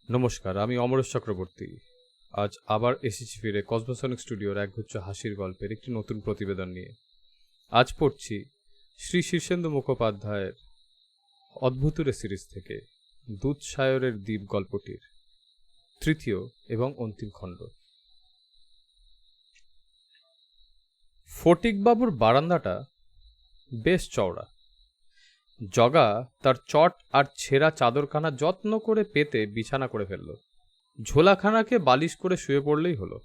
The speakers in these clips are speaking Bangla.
নমস্কার, আমি অমরেশ চক্রবর্তী। আজ আবার এসেছি ফিরে কসমোসনিক স্টুডিওর একগুচ্ছ হাসির গল্পের একটি নতুন প্রতিবেদন নিয়ে। আজ পড়ছি শ্রী শীর্ষেন্দু মুখোপাধ্যায়ের অদ্ভুতুরে সিরিজ থেকে দুধসায়রের দ্বীপ গল্পটির তৃতীয় এবং অন্তিম খণ্ড। ফটিকবাবুর বারান্দাটা বেশ চওড়া। জগা তার চট আর ছেঁড়া চাদরখানা যত্ন করে পেতে বিছানা করে ফেলল। ঝোলাখানাকে বালিশ করে শুয়ে পড়লেই হলো।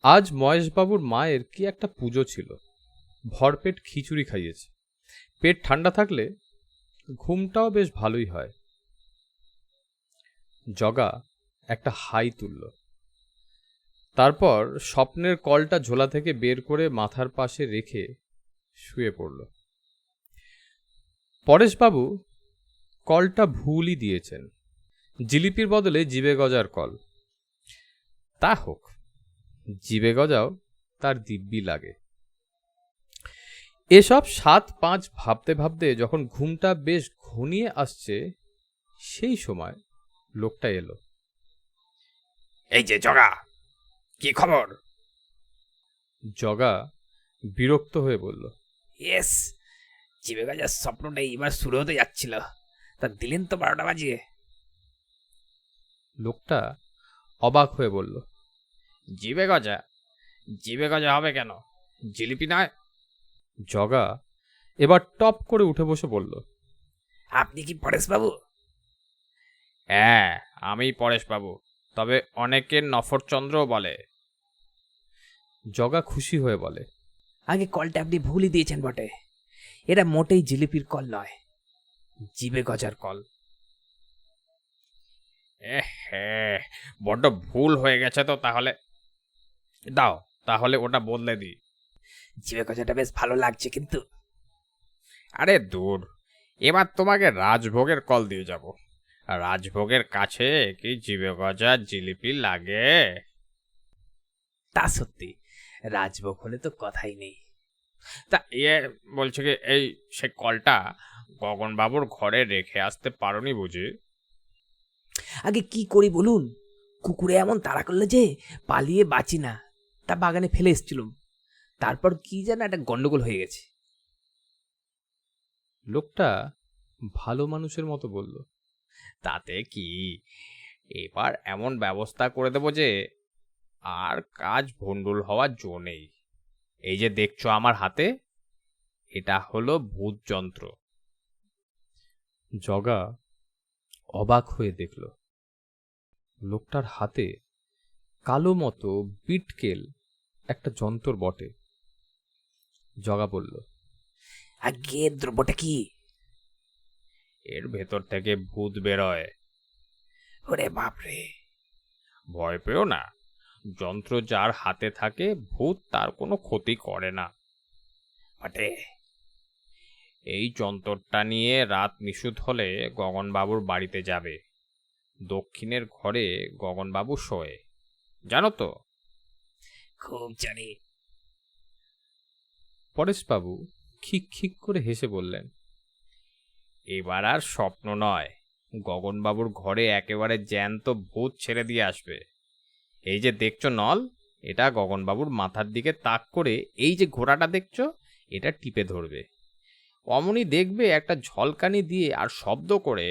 আজ মহেশবাবুর মায়ের কি একটা পুজো ছিল। ভরপেট খিচুড়ি খাইয়েছে। পেট ঠান্ডা থাকলে ঘুমটাও বেশ ভালোই হয়। জগা একটা হাই তুলল। তারপর স্বপ্নের কলটা ঝোলা থেকে বের করে মাথার পাশে রেখে শুয়ে পড়ল। পরেশবাবু কলটা ভুলই দিয়েছেন। জিলিপির বদলে জিবে গজার কল। তা হোক, জিবে গজাও তার দিব্যি লাগে। এসব ৭-৫ ভাবতে ভাবতে যখন ঘুমটা বেশ ঘনিয়ে আসছে, সেই সময় লোকটা এলো। এই যে জগা, কি খবর? জগা বিরক্ত হয়ে বলল, ইয়েস, জিবে গাজার স্বপ্নটা এবার শুরু হতে যাচ্ছিল, তা দিলেন তো ১২টা বাজিয়ে। লোকটা অবাক হয়ে বলল, জিবে গজা? জিবে গজা হবে কেন? জিলিপি নয়? জগা এবার টপ করে উঠে বসে বলল, আপনি কি পরেশবাবু? হ্যাঁ, আমি পরেশবাবু, তবে অনেকে নফরচন্দ্রও বলে। জগা খুশি হয়ে বলে, আগে কলটা আপনি ভুলই দিয়েছেন বটে। এটা মোটেই জিলিপির কল নয়, জিবে গজার কল। হ্যাঁ, বড্ড ভুল হয়ে গেছে তো। তাহলে দাও, তাহলে ওটা বদলে দিই। জিবে গজাটা বেশ ভালো লাগছে কিন্তু। আরে দূর, এবার তোমাকে রাজভোগের কল দিয়ে যাব। রাজভোগের কাছে কি জিবে গজা জিলিপি লাগে? তা সত্যি, রাজভোগ হলে তো কথাই নেই। তা বলছে কি, এই সে কলটা গগনবাবুর ঘরে রেখে আসতে পারোনি বুঝি? আগে কি করি বলুন, কুকুরে এমন তাড়া করলো যে পালিয়ে বাঁচি না। তা বাগানে ফেলে এসেছিলুম, তারপর কি যেন একটা গন্ডগোল হয়ে গেছে। লোকটা ভালো মানুষের মতো বলল, তাতে কি, এবার এমন ব্যবস্থা করে দেবো যে আর কাজ ভণ্ডুল হওয়ার জো নেই। এই যে দেখছো আমার হাতে, এটা হলো ভূত যন্ত্র। জগা অবাক হয়ে দেখল, লোকটার হাতে কালো মতো বিটকেল একটা যন্ত্র বটে। জগা বলল, আগে দ্রব্যটা কি? এর ভেতর থেকে ভূত বেরোয়। ওরে বাপরে! ভয় পেও না, যন্ত্র যার হাতে থাকে ভূত তার কোনো ক্ষতি করে না। বটে? এই যন্ত্রটা নিয়ে রাত নিশুত হলে গগনবাবুর বাড়িতে যাবে। দক্ষিণের ঘরে গগনবাবু শোয়, জানো তো? খুব জানি। পরেশবাবু খিক খিক করে হেসে বললেন, এবার আর স্বপ্ন নয়, গগনবাবুর ঘরে একেবারে জ্যান্ত ভূত ছেড়ে দিয়ে আসবে। এই যে দেখছো নল, এটা গগনবাবুর মাথার দিকে তাক করে এই যে ঘোড়াটা দেখছো, এটা টিপে ধরবে। অমনি দেখবে একটা ঝলকানি দিয়ে আর শব্দ করে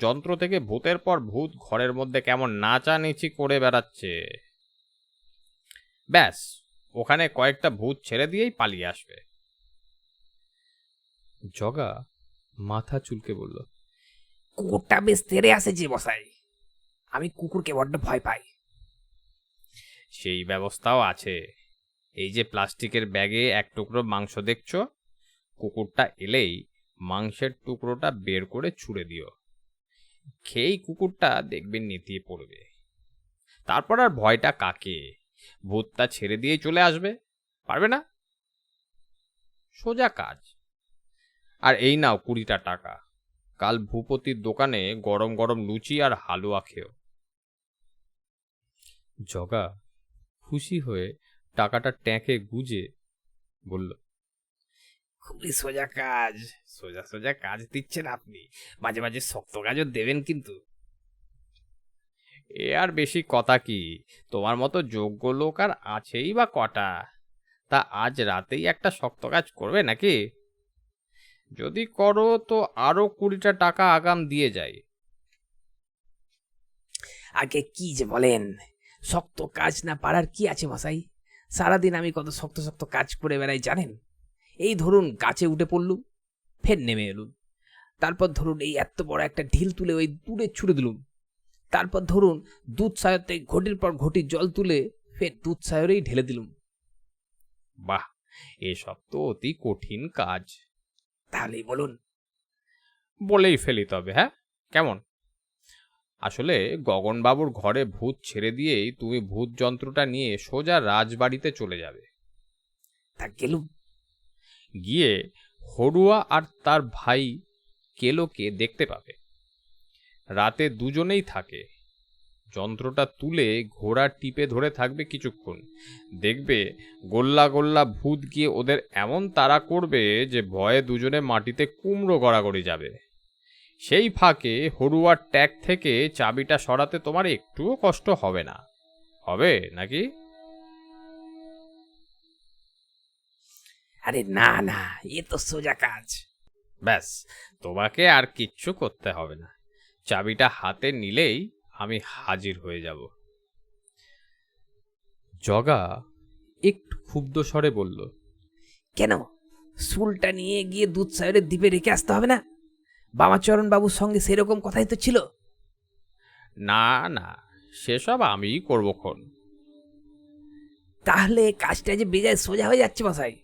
যন্ত্র থেকে ভূতের পর ভূত ঘরের মধ্যে কেমন নাচানেচি করে বেড়াচ্ছে। ব্যাস, ওখানে কয়েকটা ভূত ছেড়ে দিয়েই পালিয়ে আসবে। জগা মাথা চুলকে বলল, কুকুরটা বেশ তেড়ে আসে যে মশাই, আমি কুকুরকে বড্ড ভয় পাই। সেই ব্যবস্থাও আছে। এই যে প্লাস্টিকের ব্যাগে এক টুকরো মাংস দেখছো, কুকুরটা এলেই মাংসের টুকরোটা বের করে ছুঁড়ে দিও। খেয়েই কুকুরটা দেখবেন নেতিয়ে পড়বে। তারপর আর ভয়টা কাকে, ভূতটা ছেড়ে দিয়ে চলে আসবে। পারবে না? সোজা কাজ। আর এই নাও 20টা টাকা, কাল ভূপতির দোকানে গরম গরম লুচি আর হালুয়া খেও। জগা খুশি হয়ে টাকাটা ট্যাঁকে গুজে বলল, খুবই সোজা কাজ। সোজা সোজা কাজ দিচ্ছেন আপনি, মাঝে মাঝে শক্ত কাজও দেবেন কিন্তু। এ আর বেশি কথা কি, তোমার মতো যোগ্য লোক আর আছেই বা কটা। তা আজ রাতেই একটা শক্ত কাজ করবে নাকি? যদি করো তো আরো 20টা টাকা আগাম দিয়ে যাই। আগে কি যে বলেন, শক্ত কাজ না পারার কি আছে মশাই? সারাদিন আমি কত শক্ত শক্ত কাজ করে বেড়াই জানেন। এই ধরুন গাছে উঠে পড়লুম, ফের নেমে এলুম। তারপর ধরুন এই এত বড় একটা ঢিল তুলে ওই দূরে ছুড়ে দিলুম। তারপর ধরুন দুধ সায়রতে ঘটির পর ঘটি জল তুলে ফের দুধ সায়রেই ঢেলে দিলুম। বাহ, এসব তো অতি কঠিন কাজ। তাহলেই বলুন। বলেই ফেলি তবে, হ্যাঁ, কেমন? আসলে গগনবাবুর ঘরে ভূত ছেড়ে দিয়েই তুমি ভূত যন্ত্রটা নিয়ে সোজা রাজবাড়িতে চলে যাবে। তা গেলুম। গিয়ে হড়ুয়া আর তার ভাই কেলোকে দেখতে পাবে। রাতে দুজনেই থাকে। যন্ত্রটা তুলে ঘোড়া টিপে ধরে থাকবে কিছুক্ষণ। দেখবে গোল্লা গোল্লা ভূত গিয়ে ওদের এমন তাড়া করবে যে ভয়ে দুজনে মাটিতে কুমড়ো গড়াগড়ি যাবে। সেই ফাঁকে হড়ুয়ার ট্যাগ থেকে চাবিটা সরাতে তোমার একটুও কষ্ট হবে না। হবে নাকি? আরে না না, এ তো সোজা কাজ। ব্যাস, তোমাকে আর কিচ্ছু করতে হবে না। চাবিটা হাতে নিলেই আমি হাজির হয়ে যাব। জগা একটু ক্ষুব্ধ স্বরে বলল, কেন, সুলটা নিয়ে গিয়ে দুধ সায়রের দ্বীপে রেখে আসতে হবে না? বামাচরণ বাবুর সঙ্গে সেরকম কথাই তো ছিল। না না, সেসব আমিই করবক্ষণ। তাহলে কাজটা যে বেজায় সোজা হয়ে যাচ্ছে মশাই।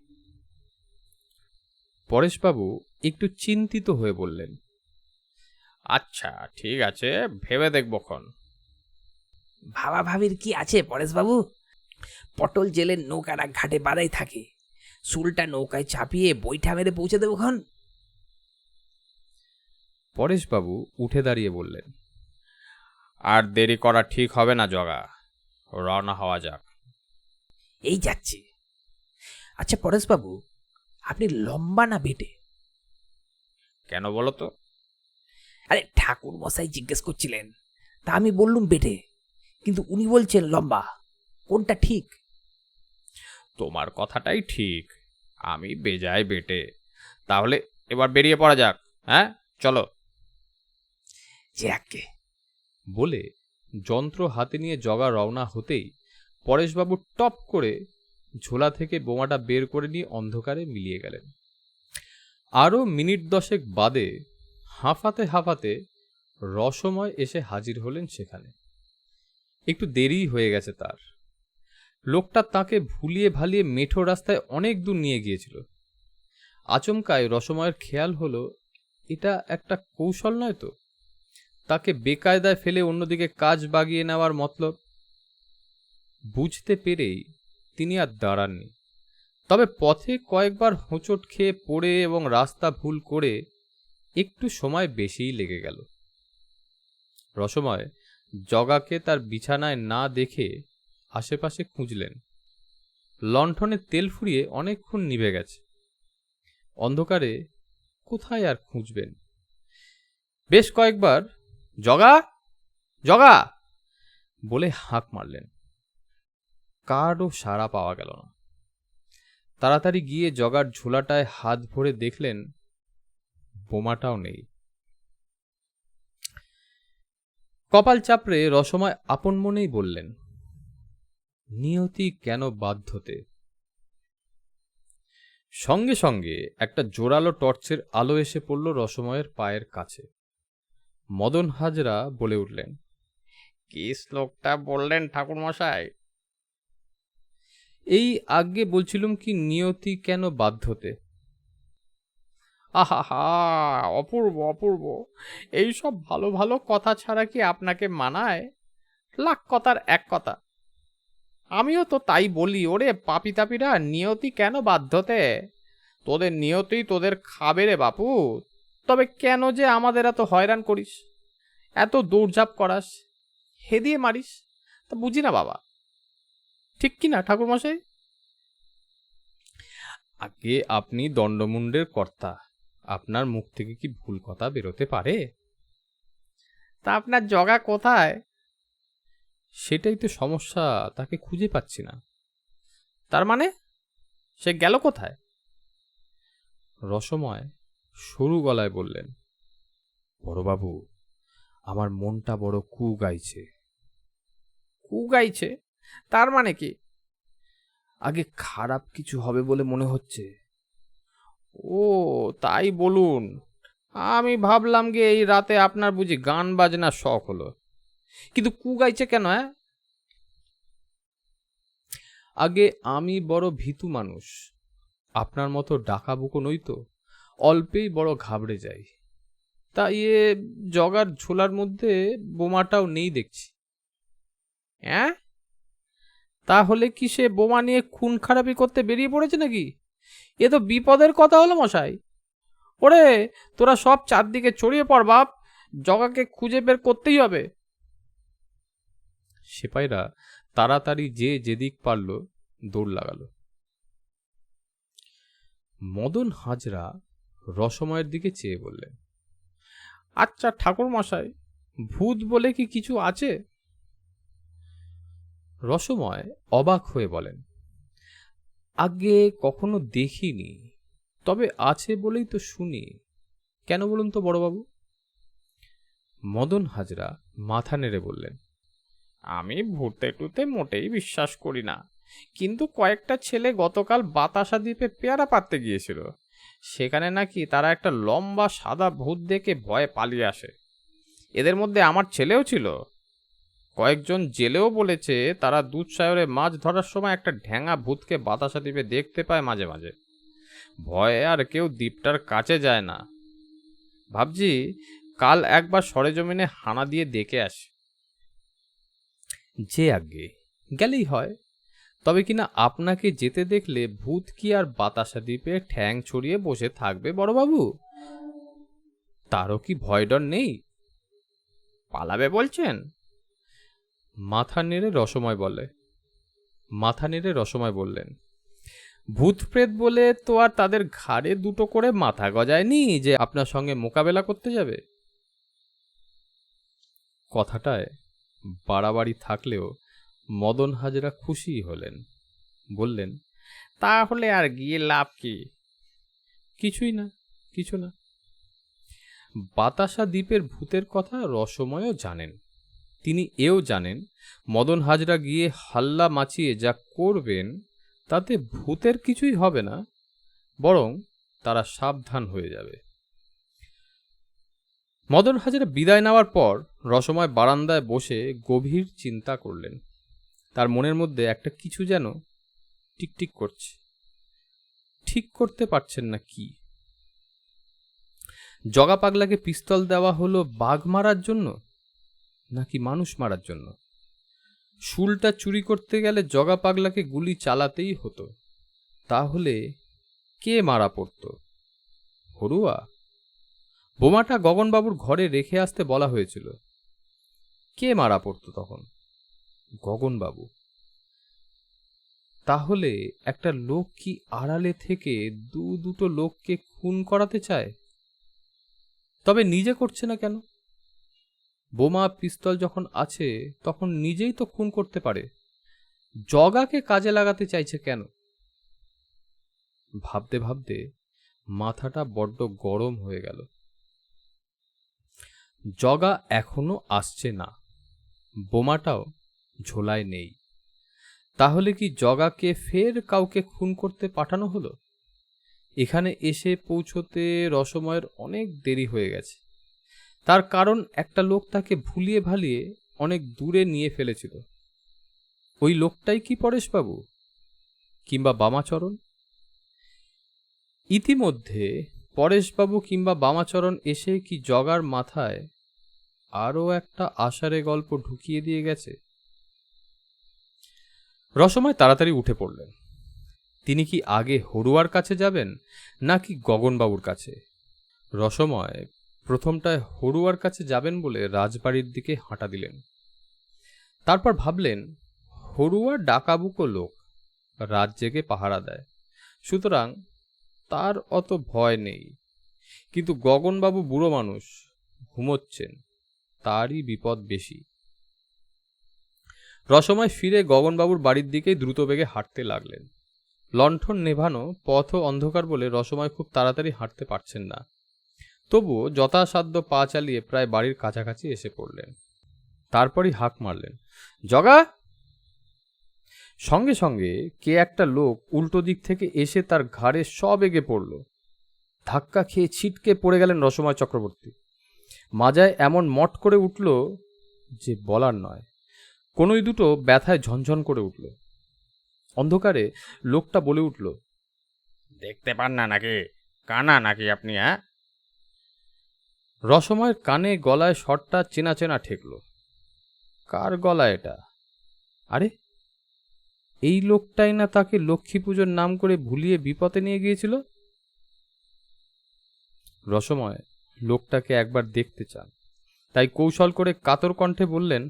পরেশবাবু একটু চিন্তিত হয়ে বললেন, আচ্ছা ঠিক আছে, ভেবে দেখবক্ষণ। ভাবা ভাবির কি আছে পরেশবাবু? পটল জেলের নৌকাটা ঘাটে বাঁধাই থাকে, সুলটা নৌকায় চাপিয়ে বৈঠা মেরে পৌঁছে দেবো খন। পরেশবাবু উঠে দাঁড়িয়ে বললেন, আর দেরি করা ঠিক হবে না জগা, রওনা হওয়া যাক। এই যাচ্ছি। আচ্ছা পরেশবাবু, আপনি লম্বা না বেটে? কেন বলো তো? আরে ঠাকুর মশাই জিজ্ঞেস করছিলেন, তা আমি বললুম বেটে, কিন্তু উনি বলছেন লম্বা। কোনটা ঠিক? তোমার কথাটাই ঠিক, আমি বেজায় বেটে। তাহলে এবার বেরিয়ে পড়া যাক। হ্যাঁ, চলো। যে আগে বলে যন্ত্র হাতে নিয়ে জগা রওনা হতেই পরেশবাবু টপ করে ঝোলা থেকে বোমাটা বের করে নিয়ে অন্ধকারে মিলিয়ে গেলেন। আরও মিনিট 10 বাদে হাঁফাতে হাঁফাতে রসময় এসে হাজির হলেন সেখানে। একটু দেরি হয়ে গেছে তার। লোকটা তাকে ভুলিয়ে ভালিয়ে মেঠো রাস্তায় অনেক দূর নিয়ে গিয়েছিল। আচমকায় রসময়ের খেয়াল হলো এটা একটা কৌশল নয় তো, তাকে বেকায়দায় ফেলে অন্যদিকে কাজ বাগিয়ে নেওয়ার মতলব। বুঝতে পেরেই তিনি আর দাঁড়াননি, তবে পথে কয়েকবার হোঁচট খেয়ে পড়ে এবং রাস্তা ভুল করে একটু সময় বেশিই লেগে গেল। রসময় জগাকে তার বিছানায় না দেখে আশেপাশে খুঁজলেন। লণ্ঠনে তেল ফুরিয়ে অনেকক্ষণ নিভে গেছে। অন্ধকারে কোথায় আর খুঁজবেন? বেশ কয়েকবার জগা জগা বলে হাঁক মারলেন, কারও সাড়া পাওয়া গেল না। তাড়াতাড়ি গিয়ে জগার ঝোলাটায় হাত ভরে দেখলেন বোমাটাও নেই। কপাল চাপড়ে রসময় আপন মনেই বললেন, নিয়তি কেন বাধ্যতে। সঙ্গে সঙ্গে একটা জোরালো টর্চের আলো এসে পড়ল রসময়ের পায়ের কাছে। মদন হাজরা বলে উঠলেন, কি শ্লোকটা বললেন ঠাকুরমশাই? এই আগে বলছিলুম কি নিয়তি কেন বাধ্যতে। আহা হা, অপূর্ব অপূর্ব। এইসব ভালো ভালো কথা ছাড়া কি আপনাকে মানায়? লাখ কথার এক কথা। আমিও তো তাই বলি, ওরে পাপি তাপিরা, নিয়তি কেন বাধ্যতে? তোদের নিয়তি তোদের খাবে রে বাপু। তবে কেন যে আমাদের এত হয়রান করিস, এত দৌড়ঝাঁপ করাস, হেদিয়ে মারিস, তা বুঝি না বাবা। ঠিক কি না ঠাকুরমশাই? আগে আপনি দণ্ডমুণ্ডের কর্তা, আপনার মুখ থেকে কি ভুল কথা বেরোতে পারে? তা আপনার জগা কোথায়? সেটাই তো সমস্যা, তাকে খুঁজে পাচ্ছি না। তার মানে সে গেল কোথায়? রসময় সরু গলায় বললেন, বড়বাবু, আমার মনটা বড় কু গাইছে। কু গাইছে? তার মানে কি? আগে খারাপ কিছু হবে বলে মনে হচ্ছে। ও, তাই বলুন। আমি ভাবলাম যে এই রাতে আপনার বুঝি গান বাজনার শখ হলো। কিন্তু কু গাইছে কেন? হ্যাঁ, আগে আমি বড় ভীতু মানুষ, আপনার মতো ডাকাবুকো নই তো, অল্পেই বড় ঘাবড়ে যাই। তাই জগার ঝোলার মধ্যে বোমাটাও নেই দেখছি। হ্যাঁ, তাহলে কি সে বোমা নিয়ে খুন খারাপি করতে বেরিয়ে পড়েছে নাকি? এ তো বিপদের কথা হলো মশাই। ওরে, তোরা সব চারদিকে ছড়িয়ে পড় বাপ, জগাকে খুঁজে বের করতেই হবে। সিপাহীরা তাড়াতাড়ি যে যেদিক পারল দৌড় লাগালো। মদন হাজরা রসময়ের দিকে চেয়ে বললেন, আচ্ছা ঠাকুর মশাই, ভূত বলে কি কিছু আছে? রসময় অবাক হয়ে বলেন, আগে কখনো দেখিনি, তবে আছে বলেই তো শুনি। কেন বলুন তো বড়বাবু? মদন হাজরা মাথা নেড়ে বললেন, আমি ভূতে টুতে মোটেই বিশ্বাস করি না, কিন্তু কয়েকটা ছেলে গতকাল বাতাসা দ্বীপে পেয়ারা পাড়তে গিয়েছিল। সেখানে নাকি তারা একটা লম্বা সাদা ভূত দেখে ভয়ে পালিয়ে আসে। এদের মধ্যে আমার ছেলেও ছিল। কয়েকজন জেলেও বলেছে তারা দুধসাগরে মাছ ধরার সময় একটা ঢ্যাঙা ভূতকে বাতাসা দ্বীপে দেখতে পায় মাঝে মাঝে। ভয়ে আর কেউ দ্বীপটার কাছে যায় না। ভাবছি কাল একবার সরেজমিনে হানা দিয়ে দেখে আসি। যে আগে গেলেই হয়, তবে কিনা আপনাকে যেতে দেখলে ভূত কি আর বাতাসা দ্বীপে ঠ্যাং ছড়িয়ে বসে থাকবে বড়বাবু? তারও কি ভয় ডর নেই? পালাবে বলছেন? মাথা নেড়ে রসময় বললেন, ভূত প্রেত বলে তো আর তাদের ঘাড়ে দুটো করে মাথা গজায়নি যে আপনার সঙ্গে মোকাবেলা করতে যাবে। কথাটায় বাড়াবাড়ি থাকলেও মদন হাজরা খুশি হলেন। বললেন, তাহলে আর গিয়ে লাভ কি? কিছুই না, কিছু না। বাতাসা দ্বীপের ভূতের কথা রসময়ও জানেন। তিনি এও জানেন মদন হাজরা গিয়ে হাল্লা মাচিয়ে যা করবেন তাতে ভূতের কিছুই হবে না, বরং তারা সাবধান হয়ে যাবে। মদন হাজরা বিদায় নেওয়ার পর রসময় বারান্দায় বসে গভীর চিন্তা করলেন। তার মনের মধ্যে একটা কিছু যেন টিকটিক করছে, ঠিক করতে পারছেন না কি। জগা পাগলাকে পিস্তল দেওয়া হলো বাঘ মারার জন্য নাকি মানুষ মারার জন্য? শুলটা চুরি করতে গেলে জগা পাগলাকে গুলি চালাতেই হতো, তাহলে কে মারা পড়ত? হরুয়া? বোমাটা গগনবাবুর ঘরে রেখে আসতে বলা হয়েছিল, কে মারা পড়ত তখন? গগনবাবু। তাহলে একটা লোক কি আড়ালে থেকে দুটো লোককে খুন করাতে চায়? তবে নিজে করছে না কেন? বোমা পিস্তল যখন আছে তখন নিজেই তো খুন করতে পারে, জগাকে কাজে লাগাতে চাইছে কেন? ভাবতে ভাবতে মাথাটা বড্ড গরম হয়ে গেল। জগা এখনো আসছে না, বোমাটাও ঝোলায় নেই। তাহলে কি জগাকে ফের কাউকে খুন করতে পাঠানো হলো? এখানে এসে পৌঁছতে রসময়ের অনেক দেরি হয়ে গেছে। তার কারণ একটা লোক তাকে ভুলিয়ে ভালিয়ে অনেক দূরে নিয়ে ফেলেছিল। ওই লোকটাই কি পরেশবাবু কিংবা বামাচরণ? ইতিমধ্যে পরেশবাবু কিংবা বামাচরণ এসে কি জগার মাথায় আরও একটা আষাঢ়ে গল্প ঢুকিয়ে দিয়ে গেছে? রসময় তাড়াতাড়ি উঠে পড়লেন। তিনি কি আগে হরুয়ার কাছে যাবেন নাকি গগনবাবুর কাছে? রসময় প্রথমটায় হরুয়ার কাছে যাবেন বলে রাজবাড়ির দিকে হাঁটা দিলেন। তারপর ভাবলেন, হরুয়া ডাকাবুকো লোক, রাত জেগে পাহারা দেয়, সুতরাং তার অত ভয় নেই। কিন্তু গগনবাবু বুড়ো মানুষ, ঘুমোচ্ছেন, তারই বিপদ বেশি। রসময় ফিরে গগনবাবুর বাড়ির দিকেই দ্রুত বেগে হাঁটতে লাগলেন। লণ্ঠন নেভানো পথ অন্ধকার বলে রসময় খুব তাড়াতাড়ি হাঁটতে পারছেন না। তবুও যথাসাধ্য পা চালিয়ে প্রায় বাড়ির কাছাকাছি এসে পড়লেন। তারপরই হাঁক মারলেন, জগা! সঙ্গে সঙ্গে কে একটা লোক উল্টো দিক থেকে এসে তার ঘাড়ে সবেগে পড়ল। ধাক্কা খেয়ে ছিটকে পড়ে গেলেন রসময় চক্রবর্তী। মাজায় এমন মট করে উঠল যে বলার নয়। কোনোই দুটো ব্যথায় ঝনঝন করে উঠল। অন্ধকারে লোকটা বলে উঠল, দেখতে পান না নাকি? কানা নাকি আপনি? হ্যাঁ, রসময়ের কানে গলায় শটটা চেনা চেনা ঠেকল। কার গলা এটা? আরে, এই লোকটাই না তাকে লক্ষ্মী পুজোর নাম করে ভুলিয়ে বিপদে নিয়ে গিয়েছিল। রসময় লোকটাকে একবার দেখতে চান, তাই কৌশল করে কাতর কণ্ঠে বললেন,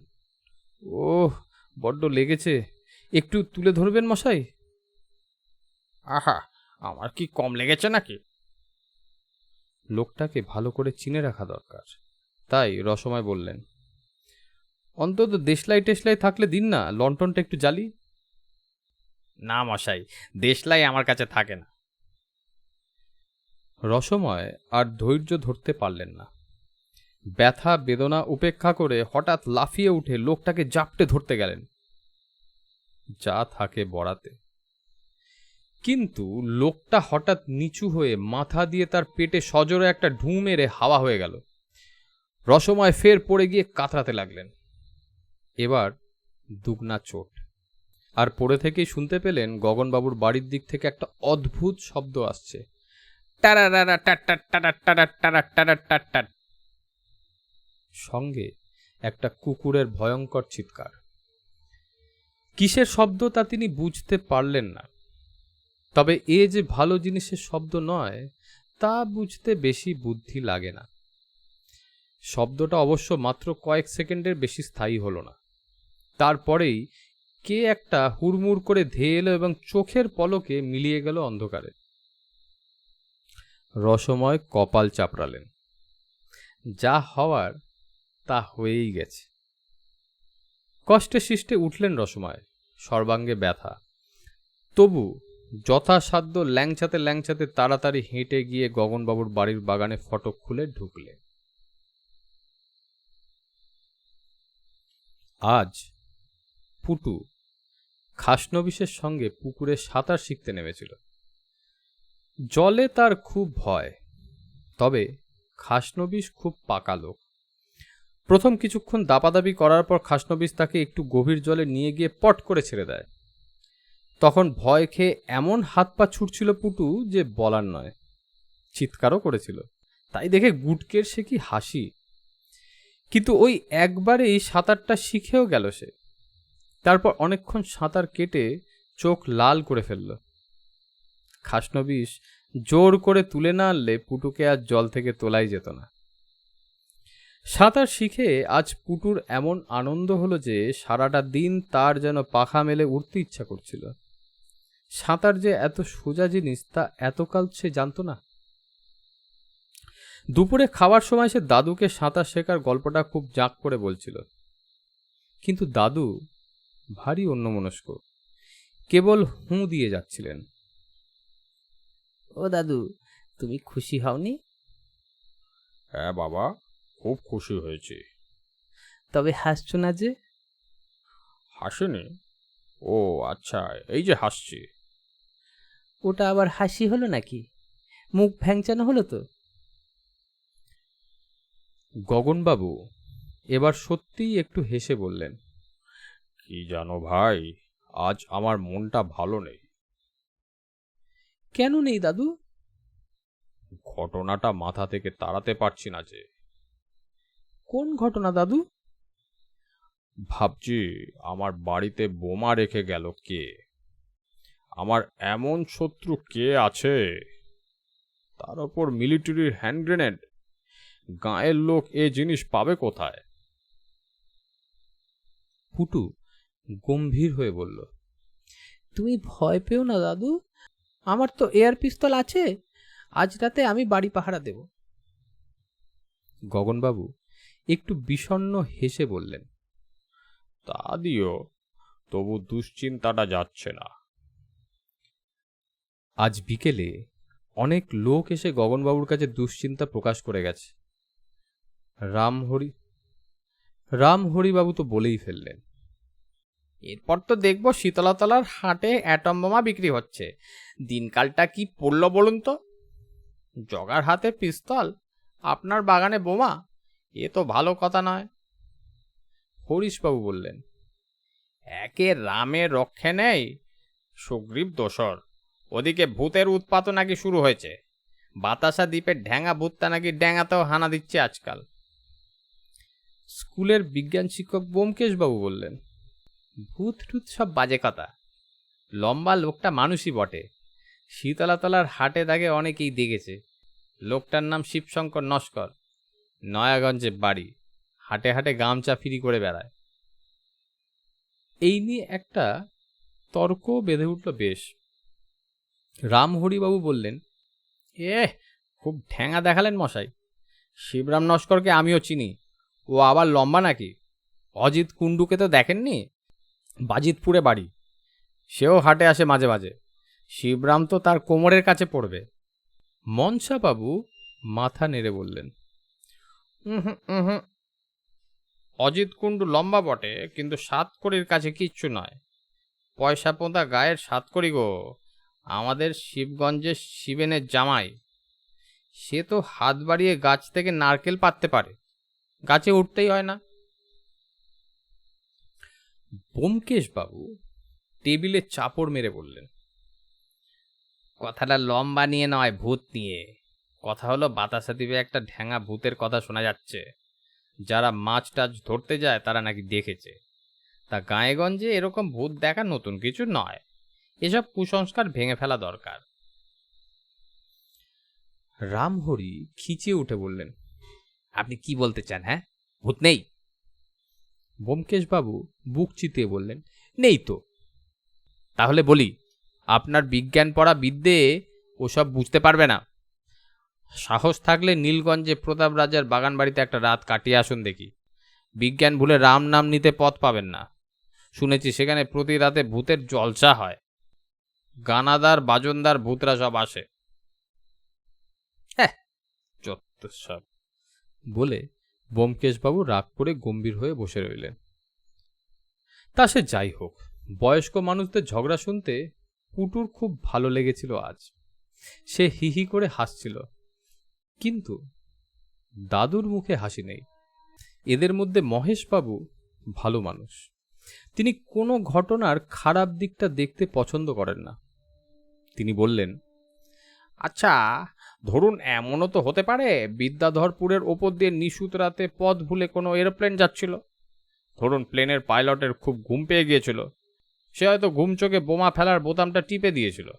ওহ, বড্ড লেগেছে, একটু তুলে ধরবেন মশাই? আহা, আমার কি কম লেগেছে নাকি? লোকটাকে ভালো করে চিনে রাখা দরকার, তাই রসময় বললেন, অন্তত দেশলাই টেশলাই থাকলে দিন না, লণ্ঠনটা একটু জ্বালি। না মশাই, দেশলাই আমার কাছে থাকে না। রসময় আর ধৈর্য ধরতে পারলেন না। ব্যথা বেদনা উপেক্ষা করে হঠাৎ লাফিয়ে উঠে লোকটাকে জাপটে ধরতে গেলেন, যা থাকে বড়াতে। কিন্তু লোকটা হঠাৎ নিচু হয়ে মাথা দিয়ে তার পেটে সজোরে একটা ঢুঁ মেরে হাওয়া হয়ে গেল। রসময় ফের পড়ে গিয়ে কাতরাতে লাগলেন। এবার দুগনা চোট। আর পড়ে থেকেই শুনতে পেলেন গগনবাবুর বাড়ির দিক থেকে একটা অদ্ভুত শব্দ আসছে, টারারারা টাটার টাটার টাটার টাটার টাটার টাটার। সঙ্গে একটা কুকুরের ভয়ঙ্কর চিৎকার। কিসের শব্দ তা তিনি বুঝতে পারলেন না, তবে এ যে ভালো জিনিসের শব্দ নয় তা বুঝতে বেশি বুদ্ধি লাগে না। শব্দটা অবশ্য মাত্র কয়েক সেকেন্ডের বেশি স্থায়ী হলো না। তারপরেই কে একটা হুড়মুড় করে ধেয়ে এলো এবং চোখের পলকে মিলিয়ে গেল অন্ধকারে। রসময় কপাল চাপড়ালেন। যা হওয়ার তা হয়েই গেছে। কষ্টে শিষ্টে উঠলেন রসময়, সর্বাঙ্গে ব্যথা। তবু যথাসাধ্য ল্যাংচাতে ল্যাংচাতে তাড়াতাড়ি হেঁটে গিয়ে গগনবাবুর বাড়ির বাগানে ফটক খুলে ঢুকলেন। আজ পুটু খাসনবিশের সঙ্গে পুকুরে সাঁতার শিখতে নেমেছিল। জলে তার খুব ভয়, তবে খাসনবিশ খুব পাকা লোক। প্রথম কিছুক্ষণ দাপাদাপি করার পর খাসনবিশ তাকে একটু গভীর জলে নিয়ে গিয়ে পট করে ছেড়ে দেয়। তখন ভয় খেয়ে এমন হাত পা ছুটছিল পুটু যে বলার নয়, চিৎকারও করেছিল। তাই দেখে গুটকের সে কি হাসি। কিন্তু ওই একবারেই সাঁতারটা শিখেও গেল সে। তারপর অনেকক্ষণ সাঁতার কেটে চোখ লাল করে ফেলল। খাসনবিশ জোর করে তুলে না আনলে পুটুকে আজ জল থেকে তোলাই যেত না। সাঁতার শিখে আজ পুটুর এমন আনন্দ হলো যে সারাটা দিন তার যেন পাখা মেলে উঠতে ইচ্ছা করছিল। সাঁতার যে এত সোজা জিনিস তা এতকাল সে জানত না। দুপুরে খাওয়ার সময় সে দাদুকে সাঁতার শেখার গল্পটা খুব জাঁক করে বলছিল, কিন্তু দাদু ভারী অন্যমনস্ক, কেবল হুঁ দিয়ে যাচ্ছিলেন। ও দাদু, তুমি খুশি হওনি? হ্যাঁ বাবা, খুব খুশি হয়েছি। তবে হাসছো না যে? হাসেনি? ও আচ্ছা, এই যে হাসছি। ওটা আবার হাসি হলো নাকি? মুখ ভ্যাংচানো হলো তো? গগনবাবু এবার সত্যিই একটু হেসে বললেন, কি জানো ভাই, আজ আমার মনটা ভালো নেই। কেন নেই দাদু? ঘটনাটা মাথা থেকে তাড়াতে পারছি না যে। কোন ঘটনা দাদু? ভাবছি আমার বাড়িতে বোমা রেখে গেল কে? আমার এমন শত্রু কে আছে? তার ওপর মিলিটারির হ্যান্ড গ্রেনেড। গাঁয়ের লোক এ জিনিস পাবে কোথায়? পুটু গম্ভীর হয়ে বলল, তুমি ভয় পেও না দাদু, আমার তো এয়ার পিস্তল আছে। আজ রাতে আমি বাড়ি পাহারা দেব। গগনবাবু একটু বিষণ্ণ হেসে বললেন, তা দিও, তবু দুশ্চিন্তাটা যাচ্ছে না। আজ বিকেলে অনেক লোক এসে গগনবাবুর কাছে দুশ্চিন্তা প্রকাশ করে গেছে। রামহরিবাবু তো বলেই ফেললেন, এরপর তো দেখবো শীতলাতলার হাটে অ্যাটম বোমা বিক্রি হচ্ছে। দিনকালটা কি পড়ল বলুন তো? জগার হাতে পিস্তল, আপনার বাগানে বোমা, এ তো ভালো কথা নয়। হরিশবাবু বললেন, একে রামের রক্ষে নেই, সুগ্রীব দোসর। ওদিকে ভূতের উৎপাতও নাকি শুরু হয়েছে। বাতাসা দ্বীপের ঢ্যাঙা ভূতটা নাকি ড্যাঙাতেও হানা দিচ্ছে আজকাল। স্কুলের বিজ্ঞান শিক্ষক ব্যোমকেশবাবু বললেন, ভূত টুত সব বাজে কথা। লম্বা লোকটা মানুষই বটে। শীতলাতলার হাটে তাকে অনেকেই দেখেছে। লোকটার নাম শিবশঙ্কর নস্কর। নয়াগঞ্জে বাড়ি। হাটে হাটে গামচা ফিরি করে বেড়ায়। এই নিয়ে একটা তর্ক বেঁধে উঠল বেশ। রামহরিবাবু বললেন, খুব ঠ্যাঙা দেখালেন মশাই। শিবরাম নস্করকে আমিও চিনি। ও আবার লম্বা নাকি? অজিত কুণ্ডুকে তো দেখেননি? বাজিতপুরে বাড়ি। সেও হাটে আসে মাঝে মাঝে। শিবরাম তো তার কোমরের কাছে পড়বে। মনসাবাবু মাথা নেড়ে বললেন, অজিত কুণ্ডু লম্বা বটে, কিন্তু সাতকড়ির কাছে কিচ্ছু নয়। পয়সা পোঁতা গায়ের সাতকড়ি গো। আমাদের শিবগঞ্জের শিবেনের জামাই। সে তো হাত বাড়িয়ে গাছ থেকে নারকেল পাততে পারে, গাছে উঠতেই হয় না। ব্যোমকেশবাবু টেবিলে চাপড় মেরে বললেন, কথাটা লম্বা নিয়ে নয়, ভূত নিয়ে। কথা হলো বাতাসা দ্বীপে একটা ঢ্যাঙা ভূতের কথা শোনা যাচ্ছে। যারা মাছ টাছ ধরতে যায় তারা নাকি দেখেছে। তা গাঁয়েগঞ্জে এরকম ভূত দেখা নতুন কিছু নয়। এসব কুসংস্কার ভেঙে ফেলা দরকার। রামহরি খিচিয়ে উঠে বললেন, আপনি কি বলতে চান? হ্যাঁ, ভূত নেই? ব্যোমকেশবাবু বুক চিতিয়ে বললেন, নেই তো। তাহলে বলি, আপনার বিজ্ঞান পড়া বিদ্যে ওসব বুঝতে পারবে না। সাহস থাকলে নীলগঞ্জে প্রতাপ রাজার বাগান বাড়িতে একটা রাত কাটিয়ে আসুন দেখি। বিজ্ঞান ভুলে রাম নাম নিতে পথ পাবেন না। শুনেছি সেখানে প্রতি রাতে ভূতের জলসা হয়। গানাদার বাজনদার ভূতরা সব আসে। যত সব। বলে ব্যোমকেশবাবু রাগ করে গম্ভীর হয়ে বসে রইলেন। তা সে যাই হোক, বয়স্ক মানুষদের ঝগড়া শুনতে পুটুর খুব ভালো লেগেছিল আজ। সে হি হি করে হাসছিল, কিন্তু দাদুর মুখে হাসি নেই। এদের মধ্যে মহেশবাবু ভালো মানুষ। তিনি কোনো ঘটনার খারাপ দিকটা দেখতে পছন্দ করেন না। তিনি বললেন, আচ্ছা, ধরুন এমনও তো হতে পারে বিদ্যাধরপুরের ওপর দিয়ে নিশুত রাতে পথ ভুলে কোনো এরোপ্লেন যাচ্ছিল। ধরুন প্লেনের পাইলটের খুব ঘুম পেয়ে গিয়েছিল। সে হয়তো ঘুম চোখে বোমা ফেলার বোতামটা টিপে দিয়েছিল।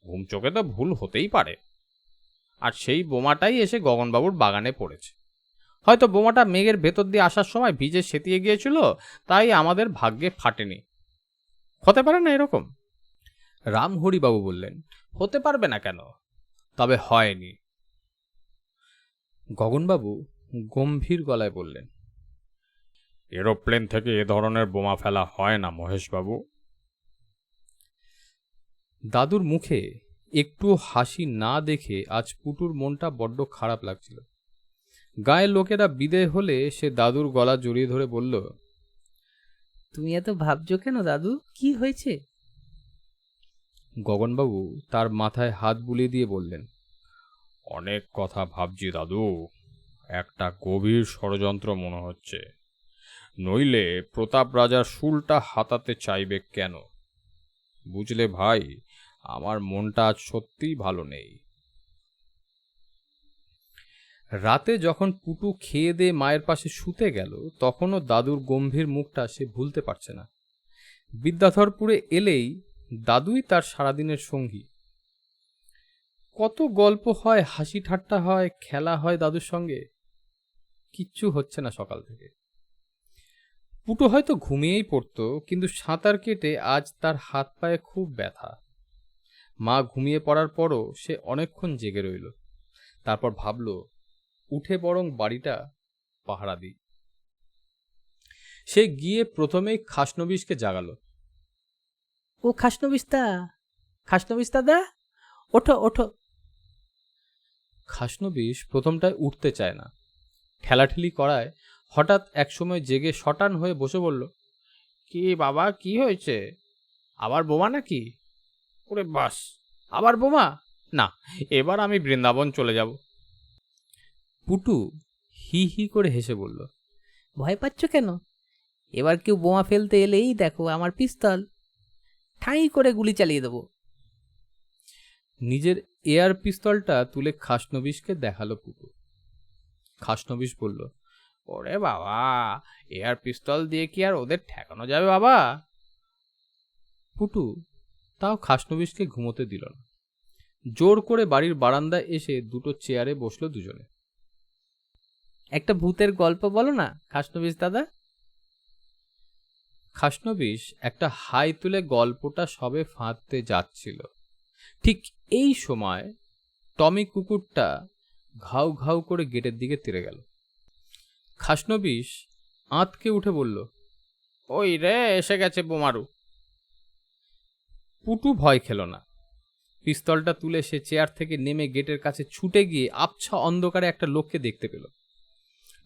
ঘুম চোখে তো ভুল হতেই পারে। আর সেই বোমাটাই এসে গগনবাবুর বাগানে পড়েছে। হয়তো বোমাটা মেঘের ভেতর দিয়ে আসার সময় ভিজে সেতিয়ে গিয়েছিল, তাই আমাদের ভাগ্যে ফাটেনি। হতে পারে না এরকম? রামহরিবাবু বললেন, হতে পারবে না কেন? তবে হয়নি। গগনবাবু গম্ভীর গলায় বললেন, এরোপ্লেন থেকে এ ধরনের বোমা ফেলা হয় না মহেশবাবু। দাদুর মুখে একটু হাসি না দেখে আজ পুটুর মনটা বড্ড খারাপ লাগছিল। গায়ের লোকেরা বিদেয় হলে সে দাদুর গলা জড়িয়ে ধরে বলল, তুমি এত ভাবছো কেন দাদু? কি হয়েছে? গগনবাবু তার মাথায় হাত বুলিয়ে দিয়ে বললেন, অনেক কথা ভাবছি দাদু। একটা গভীর ষড়যন্ত্র মনে হচ্ছে। নইলে প্রতাপ রাজার শুলটা হাতাতে চাইবে কেন? বুঝলে ভাই, আমার মনটা আজ সত্যিই ভালো নেই। রাতে যখন পুটু খেয়ে দিয়ে মায়ের পাশে শুতে গেল, তখনও দাদুর গম্ভীর মুখটা সে ভুলতে পারছে না। বিদ্যাধরপুরে এলেই দাদুই তার সারাদিনের সঙ্গী। কত গল্প হয়, হাসি ঠাট্টা হয়, খেলা হয় দাদুর সঙ্গে। কিচ্ছু হচ্ছে না সকাল থেকে। পুটু হয়তো ঘুমিয়েই পড়তো, কিন্তু সাঁতার কেটে আজ তার হাত পায়ে খুব ব্যথা। মা ঘুমিয়ে পড়ার পরও সে অনেকক্ষণ জেগে রইল। তারপর ভাবল, উঠে বরং বাড়িটা পাহারা দিই। সে গিয়ে প্রথমেই খাসনবিশকে জাগালো। ও খাসনবিস্তা, খাসনবিস্তা দা, ওঠো ওঠো। খাসনবিশ প্রথমটায় উঠতে চায় না, ঠেলাঠেলি করায় হঠাৎ একসময় জেগে শটান হয়ে বসে বলল, কি বাবা, কি হয়েছে? আবার বোমা নাকি? ওরে বাস, আবার বোমা? না, এবার আমি বৃন্দাবন চলে যাব। পুটু হি হি করে হেসে বলল, ভয় পাচ্ছ কেন? এবার কেউ বোমা ফেলতে এলেই দেখো আমার পিস্তল, ঠাঁই করে গুলি চালিয়ে দেবো। নিজের এয়ার পিস্তলটা তুলে খাসনবিশকে দেখালো পুটু। খাসনবিশ বলল, ওরে বাবা, এয়ার পিস্তল দিয়ে কি আর ওদের ঠেকানো যাবে বাবা? পুটু তাও খাসনবিশকে ঘুমোতে দিল না। জোর করে বাড়ির বারান্দায় এসে দুটো চেয়ারে বসলো দুজনে। একটা ভূতের গল্প বলো না খাসনবিশ দাদা। খাসনবিশ একটা হাই তুলে গল্পটা সবে ফাঁদতে যাচ্ছিল, ঠিক এই সময় টমি কুকুরটা ঘাউ ঘাউ করে গেটের দিকে তেড়ে গেল। খাসনবিশ আঁতকে উঠে বলল, ওই রে, এসে গেছে বোমারু। পুটু ভয় খেল না। পিস্তলটা তুলে সে চেয়ার থেকে নেমে গেটের কাছে ছুটে গিয়ে আবছা অন্ধকারে একটা লোককে দেখতে পেল।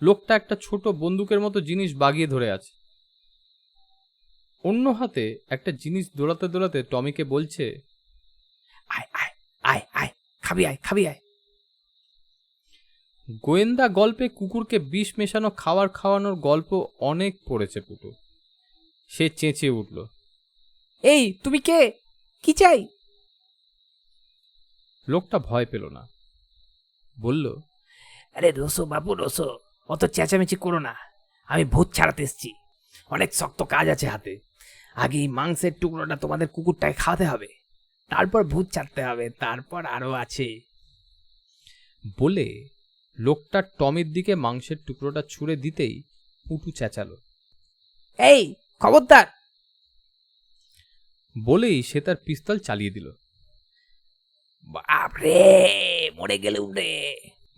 লোকটা একটা ছোট বন্দুকের মতো জিনিস বাগিয়ে ধরে আছে। অন্য হাতে একটা জিনিস দোলাতে দোলাতে টমিকে বলছে, আয় আয় আয় আয়, খাবি আয়, খাবি আয়। গোয়েন্দা গল্পে কুকুরকে বিষ মেশানো খাবার খাওয়ানোর গল্প অনেক পড়েছে পুটু। সে চেঁচিয়ে উঠল, এই তুমি কে? কি চাই? লোকটা ভয় পেল না, বলল, আরে রোসো বাবু রোসো, অত চেঁচামেচি করো না, আমি ভূত ছাড়াতে এসছি। অনেক শক্ত কাজ আছে হাতে। আগে এই মাংসের টুকরোটা তোমাদের কুকুরটাকে খাওয়াতে হবে, তারপর ভূত ছাড়তে হবে, তারপর আরো আছে। বলে লোকটা টমির দিকে মাংসের টুকরোটা ছুঁড়ে দিতেই পুটু চেঁচালো, এই খবরদার! বলেই সে তার পিস্তল চালিয়ে দিল। বাপরে, মরে গেলুম রে!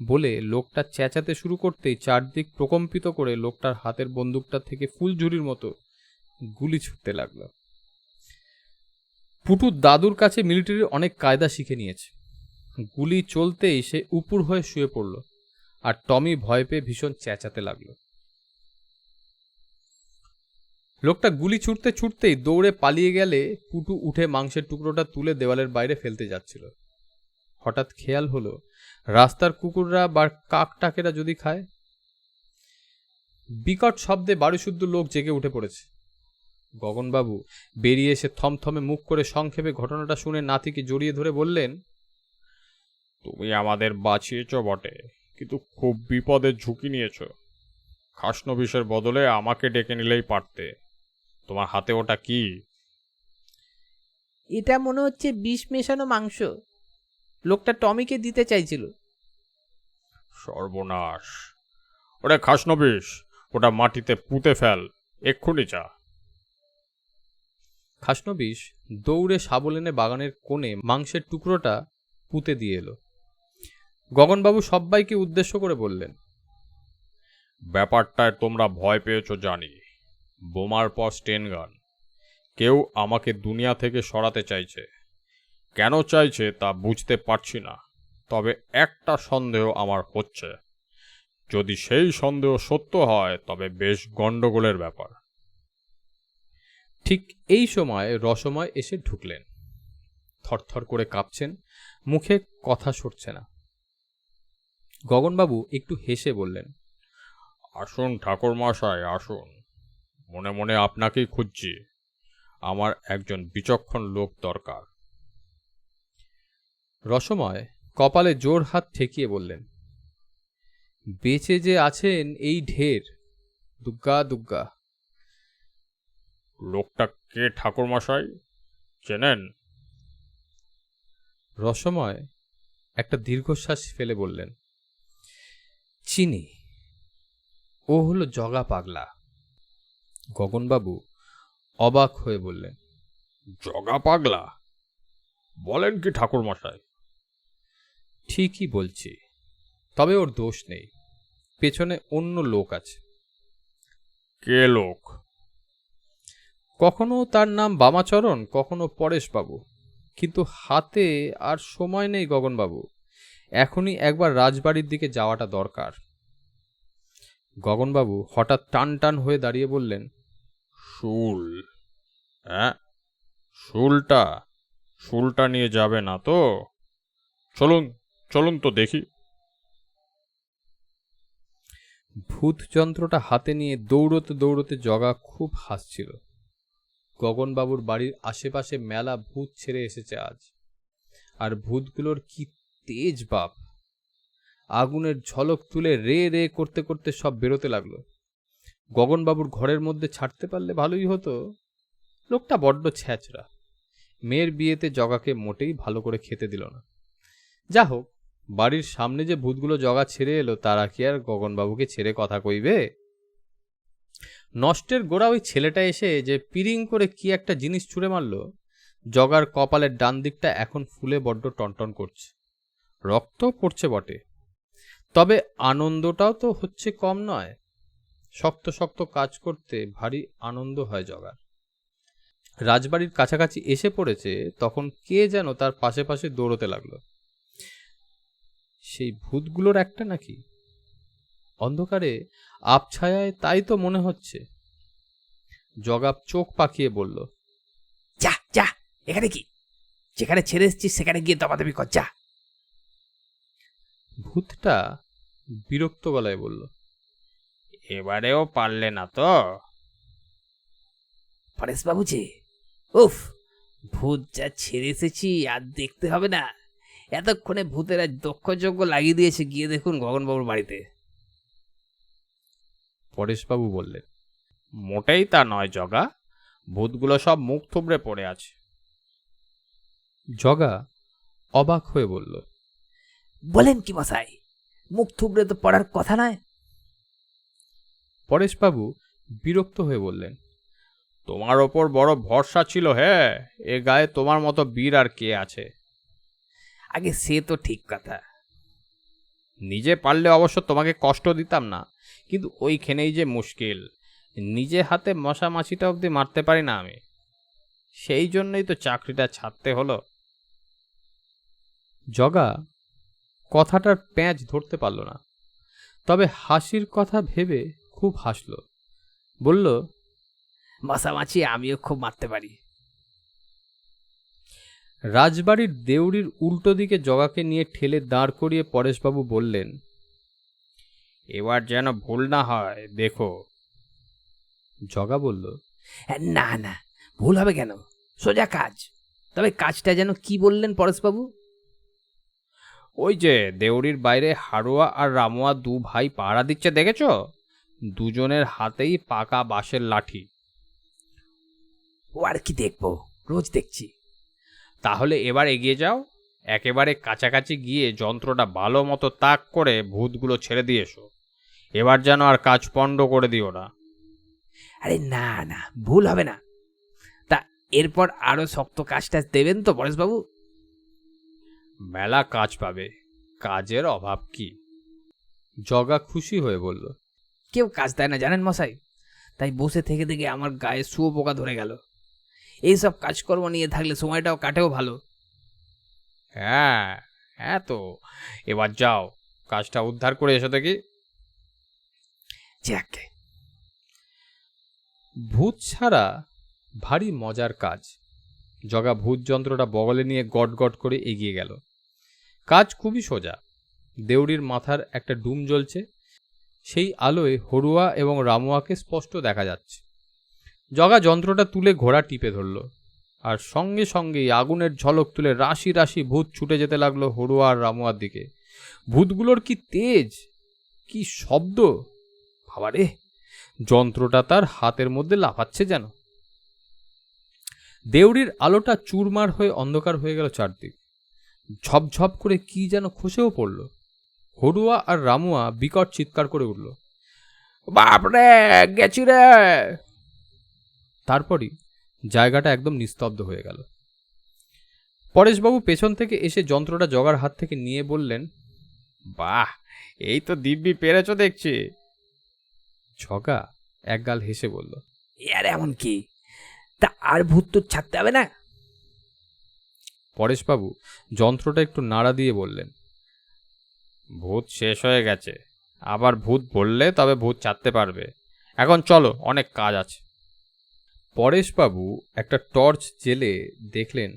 বলে লোকটা চেঁচাতে শুরু করতেই চারদিক প্রকম্পিত করে লোকটার হাতের বন্দুকটা থেকে ফুলঝুরির মতো গুলি ছুটতে লাগলো। পুটুর দাদুর কাছে মিলিটারির অনেক কায়দা শিখে নিয়েছে। গুলি চলতেই সে উপুর হয়ে শুয়ে পড়ল, আর টমি ভয় পেয়ে ভীষণ চেঁচাতে লাগলো। লোকটা গুলি ছুটতে ছুটতেই দৌড়ে পালিয়ে গেলে পুটু উঠে মাংসের টুকরোটা তুলে দেওয়ালের বাইরে ফেলতে যাচ্ছিল। হঠাৎ খেয়াল হলো, রাস্তার কুকুররা বা কাকটাকেরা যদি খায়। বিকট শব্দে বাড়িশুদ্ধ লোক জেগে উঠে পড়েছে। গগনবাবু বেরিয়ে এসে থমথমে মুখ করে সংক্ষেপে ঘটনাটা শুনে নাতিকে জড়িয়ে ধরে বললেন, তুমি আমাদের বাঁচিয়েছ বটে, কিন্তু খুব বিপদের ঝুঁকি নিয়েছ। খাসনবিশের বদলে আমাকে ডেকে নিলেই পারতে। তোমার হাতে ওটা কি? এটা মনে হচ্ছে বিষ মেশানো মাংস, লোকটা টমিকে দিতে চাইছিল। সর্বনাশ! ওরে খাসনবিশ, ওটা মাটিতে পুঁতে ফেল, এক্ষুনি চা। খাসনবিশ দৌড়ে শাবল এনে বাগানের কোণে মাংসের টুকরোটা পুঁতে দিয়ে এলো। গগনবাবু সব্বাইকে উদ্দেশ্য করে বললেন, ব্যাপারটায় তোমরা ভয় পেয়েছ জানি। বোমার পর স্টেন গান। কেউ আমাকে দুনিয়া থেকে সরাতে চাইছে। কেন চাইছে তা বুঝতে পারছি না, তবে একটা সন্দেহ আমার হচ্ছে। যদি সেই সন্দেহ সত্য হয় তবে বেশ গন্ডগোলের ব্যাপার। ঠিক এই সময় রসময় এসে ঢুকলেন। থরথর করে কাঁপছেন, মুখে কথা সরছে না। গগনবাবু একটু হেসে বললেন, আসুন ঠাকুরমশাই, আসুন। মনে মনে আপনাকেই খুঁজছি। আমার একজন বিচক্ষণ লোক দরকার। রসময় কপালে জোর হাত ঠেকিয়ে বললেন, বেঁচে যে আছেন এই ঢের, দুগ্গা দুগ্গা। লোকটা কে ঠাকুরমশাই, চেনেন? রসময় একটা দীর্ঘশ্বাস ফেলে বললেন, চিনি, ও হলো জগা পাগলা। গগনবাবু অবাক হয়ে বললেন, জগা পাগলা? বলেন কি ঠাকুরমশাই? ঠিকই বলছি, তবে ওর দোষ নেই, পেছনে অন্য লোক আছে। কে লোক? কখনো তার নাম বামাচরণ, কখনো পরেশবাবু, কিন্তু হাতে আর সময় নেই গগনবাবু। এখনই একবার রাজবাড়ির দিকে যাওয়াটা দরকার। গগনবাবু হঠাৎ টান টান হয়ে দাঁড়িয়ে বললেন, শুল? হ্যাঁ, শুলটা নিয়ে যাবে না তো? চলুন চলুন তো দেখি। ভূত যন্ত্রটা হাতে নিয়ে দৌড়তে দৌড়তে জগা খুব হাসছিল। গগনবাবুর বাড়ির আশেপাশে মেলা ভূত ছেড়ে এসেছে আজ, আর ভূতগুলোর কি তেজ বাপ! আগুনের ঝলক তুলে রে রে করতে করতে সব বেরোতে লাগলো। গগনবাবুর ঘরের মধ্যে ছাড়তে পারলে ভালোই হতো। লোকটা বড্ড ছ্যাচড়া। মেয়ের বিয়েতে জগাকে মোটেই ভালো করে খেতে দিল না। যা হোক, বাড়ির সামনে যে ভূতগুলো জগা ছেড়ে এলো, তারা কি আর গগনবাবুকে ছেড়ে কথা কইবে? নষ্টের গোড়া ওই ছেলেটা এসে যে পিরিং করে কি একটা জিনিস ছুঁড়ে মারল, জগার কপালের ডান দিকটা এখন ফুলে বড্ড টনটন করছে। রক্ত পড়ছে বটে, তবে আনন্দটাও তো হচ্ছে কম নয়। শক্ত শক্ত কাজ করতে ভারী আনন্দ হয় জগার। রাজবাড়ির কাছাকাছি এসে পড়েছে, তখন কে যেন তার পাশে পাশে দৌড়তে লাগলো। সেই ভূতগুলোর একটা নাকি? অন্ধকারে আবছায়ায় তাই তো মনে হচ্ছে। জগা চোখ পাকিয়ে বলল, যা যা, এখানে কি? যেখানে ছেড়ে এসেছিস সেখানে গিয়ে দমাদমি কর, যা। ভূতটা বিরক্ত গলায় বলল, এবারেও পারলে না তো? পরেশবাবু যে, উফ, ভূত যা ছেড়ে এসেছি আর দেখতে হবে না। এতক্ষণে ভূতেরা দক্ষযজ্ঞ লাগিয়ে দিয়েছে, গিয়ে দেখুন গগনবাবুর বাড়িতে। পরেশবাবু বললেন, মোটেই তা নয় জগা, ভূতগুলো সব মুখ থুবড়ে পড়ে আছে। জগা অবাক হয়ে বলল, বলেন কি মশাই? মুখ থুবড়ে তো পড়ার কথা নয়। পরেশবাবু বিরক্ত হয়ে বললেন, তোমার ওপর বড় ভরসা ছিল, হ্যাঁ, এ গায়ে তোমার মতো বীর আর কে আছে? আগে সে তো ঠিক কথা। নিজে পারলে অবশ্য তোমাকে কষ্ট দিতাম না, কিন্তু ওইখানেই যে মুশকিল, নিজে হাতে মশা মাছিটা অবধি মারতে পারি না আমি। সেই জন্যই তো চাকরিটা ছাড়তে হলো। জগা কথাটার প্যাঁচ ধরতে পারল না, তবে হাসির কথা ভেবে খুব হাসল। বলল, মশামাছি আমিও খুব মারতে পারি। রাজবাড়ির দেউড়ির উল্টো দিকে জগাকে নিয়ে ঠেলে দাঁড় করিয়ে পরেশবাবু বললেন, এবার যেন ভুল না হয় দেখো। জগা বলল, না না, ভুল হবে কেন? সোজা কাজ। তবে কাজটা যেন কি বললেন পরেশবাবু? ওই যে দেউরির বাইরে হাড়ুয়া আর রামুয়া দু ভাই পাহারা দিচ্ছে, দেখেছ? দুজনের হাতেই পাকা বাঁশের লাঠি। ও আর কি দেখবো, রোজ দেখছি। তাহলে এবার এগিয়ে যাও, একেবারে কাছাকাছি গিয়ে যন্ত্রটা ভালো মতো তাক করে ভূতগুলো ছেড়ে দিয়ে এসো। এবার যেন আর কাজ পণ্ড করে দিও না। আরে না না, ভুল হবে না। তা এরপর আরো শক্ত কাজটা দেবেন তো পরেশবাবু? মেলা কাজ পাবে, কাজের অভাব কি? জগা খুশি হয়ে বলল, কেউ কাজ দেয় না জানেন মশাই, তাই বসে থেকে থেকে আমার গায়ে শুয়োপোকা ধরে গেল। এইসব কাজকর্ম নিয়ে থাকলে সময়টাও কাটেও ভালো। হ্যাঁ হ্যাঁ, তো এবার যাও, কাজটা উদ্ধার করে এসো দেখি। যাকে ভূত ছাড়া ভারী মজার কাজ। জগা ভূত যন্ত্রটা বগলে নিয়ে গট গট করে এগিয়ে গেল। কাজ খুবই সোজা। দেউড়ির মাথার একটা ডুম জ্বলছে, সেই আলোয় হরুয়া এবং রামুয়াকে স্পষ্ট দেখা যাচ্ছে। জগা যন্ত্রটা তুলে ঘোড়া টিপে ধরল, আর সঙ্গে সঙ্গেই আগুনের ঝলক তুলে রাশি রাশি ভূত ছুটে যেতে লাগলো হরুয়া আর রামুয়ার দিকে। ভূতগুলোর কি তেজ, কি শব্দ! বাবারে, যন্ত্রটা তার হাতের মধ্যে লাফাচ্ছে যেন। দেউড়ির আলোটা চুরমার হয়ে অন্ধকার হয়ে গেল চারদিক। ঝপঝপ করে কি যেন খসেও পড়ল। হরুয়া আর রামুয়া বিকট চিৎকার করে উঠল, বাপরে, গেছি রে! তারপরই জায়গাটা একদম নিস্তব্ধ হয়ে গেল। পরেশবাবু পেছন থেকে এসে যন্ত্রটা জগার হাত থেকে নিয়ে বললেন, বাহ, এই তো দিব্যি পেরেছ দেখছি। জগা একগাল হেসে বলল, আর এমন কি, তা আর ভূত তো ছাড়তে হবে না? পরেশবাবু যন্ত্রটা একটু নাড়া দিয়ে বললেন, ভূত শেষ হয়ে গেছে, আবার ভূত বললে তবে ভূত ছাড়তে পারবে। এখন চলো, অনেক কাজ আছে। পরেশবাবু একটা টর্চ জেলে দেখলেন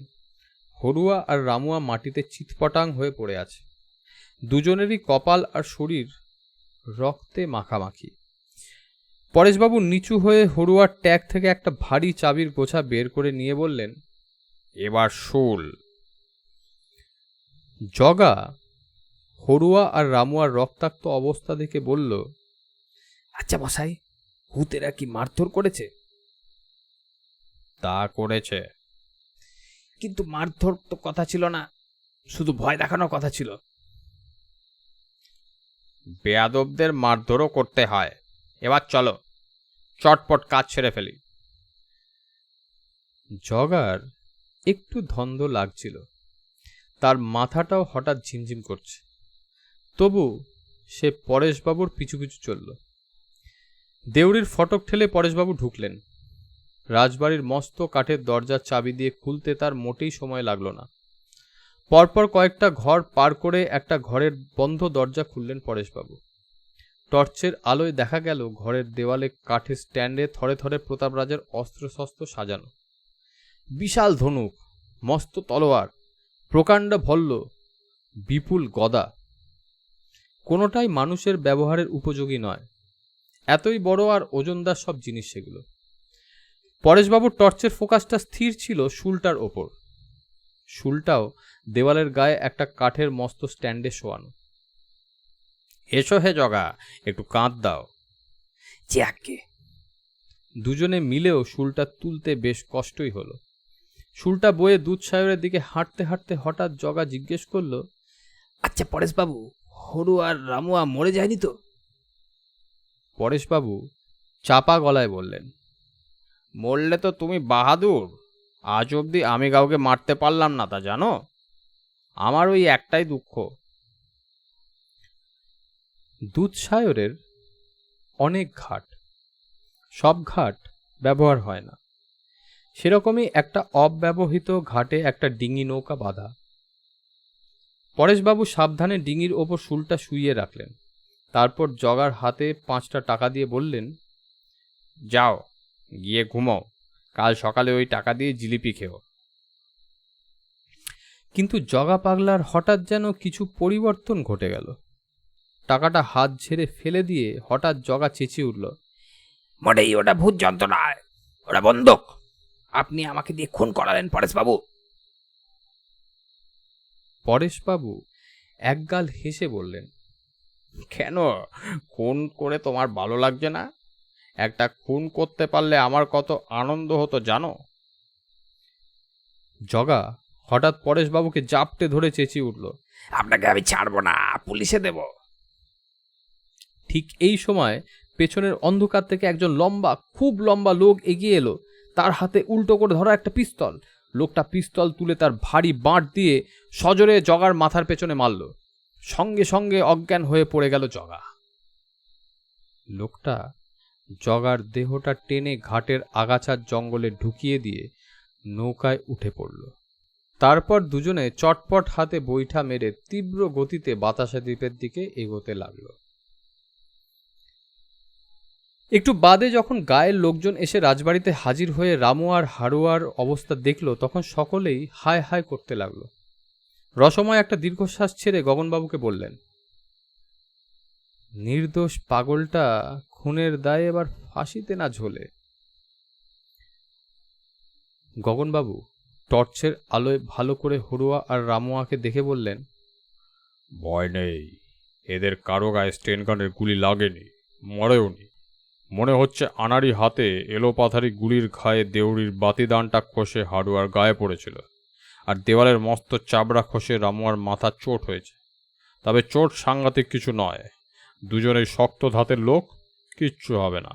হরুয়া আর রামুয়া মাটিতে চিৎপটাং হয়ে পড়ে আছে। দুজনেরই কপাল আর শরীর রক্তে মাখামাখি। পরেশবাবু নিচু হয়ে হরুয়ার ট্যাগ থেকে একটা ভারী চাবির গোছা বের করে নিয়ে বললেন, এবার শুল। জগা হরুয়া আর রামুয়ার রক্তাক্ত অবস্থা দেখে বলল, আচ্ছা মশাই, ভূতেরা কি মারধর করেছে? তা করেছে। কিন্তু মারধর তো কথা ছিল না, শুধু ভয় দেখানোর কথা ছিল। বেয়াদবদের মারধরও করতে হয়। এবার চলো, চটপট কাজ ছেড়ে ফেলি। জগার একটু ধন্দ লাগছিল, তার মাথাটাও হঠাৎ ঝিমঝিম করছে। তবু সে পরেশবাবুর পিছু পিছু চলল। দেউড়ির ফটক ঠেলে পরেশবাবু ঢুকলেন। রাজবাড়ির মস্ত কাঠের দরজার চাবি দিয়ে খুলতে তার মোটেই সময় লাগলো না। পরপর কয়েকটা ঘর পার করে একটা ঘরের বন্ধ দরজা খুললেন পরেশবাবু। টর্চের আলোয় দেখা গেল ঘরের দেওয়ালে কাঠের স্ট্যান্ডে থরে থরে প্রতাপ রাজার অস্ত্রশস্ত্র সাজানো। বিশাল ধনুক, মস্ত তলোয়ার, প্রকাণ্ড ভল্ল, বিপুল গদা, কোনোটাই মানুষের ব্যবহারের উপযোগী নয়। এতই বড় আর ওজনদার সব জিনিস সেগুলো। পরেশবাবুর টর্চের ফোকাসটা স্থির ছিল শুলটার ওপর। শুলটাও দেওয়ালের গায়ে একটা কাঠের মস্ত স্ট্যান্ডে শোয়ানো। এসো হে জগা, একটু কাঁধ দাও। যে আগে দুজনে মিলেও শুলটা তুলতে বেশ কষ্টই হলো। শুলটা বয়ে দুধসাগরের দিকে হাঁটতে হাঁটতে হঠাৎ জগা জিজ্ঞেস করল, আচ্ছা পরেশবাবু, হরু আর রামুয়া মরে যায়নি তো? পরেশবাবু চাপা গলায় বললেন, মরলে তো তুমি বাহাদুর। আজ অবধি আমি কাউকে মারতে পারলাম না, তা জানো? আমার ওই একটাই দুঃখ। দুধসাগরের অনেক ঘাট, সব ঘাট ব্যবহার হয় না। সেরকমই একটা অব্যবহৃত ঘাটে একটা ডিঙি নৌকা বাঁধা। পরেশবাবু সাবধানে ডিঙির ওপর শুলটা শুইয়ে রাখলেন। তারপর জগার হাতে 5টা টাকা দিয়ে বললেন, যাও, গিয়ে ঘুমাও। কাল সকালে ওই টাকা দিয়ে জিলিপি খেও। কিন্তু জগা পাগলার হঠাৎ যেন কিছু পরিবর্তন ঘটে গেল। টাকাটা হাত ঝেড়ে ফেলে দিয়ে হঠাৎ জগা চেঁচিয়ে উঠল, মোটেই ওটা ভূত যন্ত্র নয়, ওটা বন্দুক। আপনি আমাকে দিয়ে খুন করালেন পরেশবাবু। পরেশবাবু একগাল হেসে বললেন, কেন, খুন করে তোমার ভালো লাগছে না? একটা খুন করতে পারলে আমার কত আনন্দ হতো জানো? জগা হঠাৎ পরেশবাবুকে জাপটে ধরে চেঁচিয়ে উঠল, আপনাকে আমি ছাড়বো না, পুলিশে দেব। ঠিক এই সময় পেছনের অন্ধকার থেকে একজন লম্বা, খুব লম্বা লোক এগিয়ে এলো। তার হাতে উল্টো করে ধরা একটা পিস্তল। লোকটা পিস্তল তুলে তার ভারী বাঁট দিয়ে সজোরে জগার মাথার পেছনে মারল। সঙ্গে সঙ্গে অজ্ঞান হয়ে পড়ে গেল জগা। লোকটা জগার দেহটা টেনে ঘাটের আগাছার জঙ্গলে ঢুকিয়ে দিয়ে নৌকায় উঠে পড়ল। তারপর দুজনে চটপট হাতে বৈঠা মেরে তীব্র গতিতে বাতাসা দ্বীপের দিকে এগোতে লাগলো। একটু বাদে যখন গায়ের লোকজন এসে রাজবাড়িতে হাজির হয়ে রামু আর হারুয়ার অবস্থা দেখল, তখন সকলেই হায় হায় করতে লাগলো। রসময় একটা দীর্ঘশ্বাস ছেড়ে গগনবাবুকে বললেন, নির্দোষ পাগলটা খুনের দায়ে এবার ফাঁসিতে না ঝোলে। গগনবাবু টর্চের আলোয় ভালো করে হরুয়া আর রামুয়াকে দেখে বললেন, ভয় নেই, এদের কারো গায়ে স্টেন গানের গুলি লাগেনি, মরেওনি। মনে হচ্ছে আনাড়ি হাতে এলোপাথারি গুলির ঘায়ে দেউড়ির বাতিদানটা খসে হাড়ুয়ার গায়ে পড়েছিল, আর দেওয়ালের মস্ত চাবড়া খসে রামুয়ার মাথার চোট হয়েছে। তবে চোট সাংঘাতিক কিছু নয়, দুজনেই শক্ত ধাতের লোক, কিচ্ছু হবে না।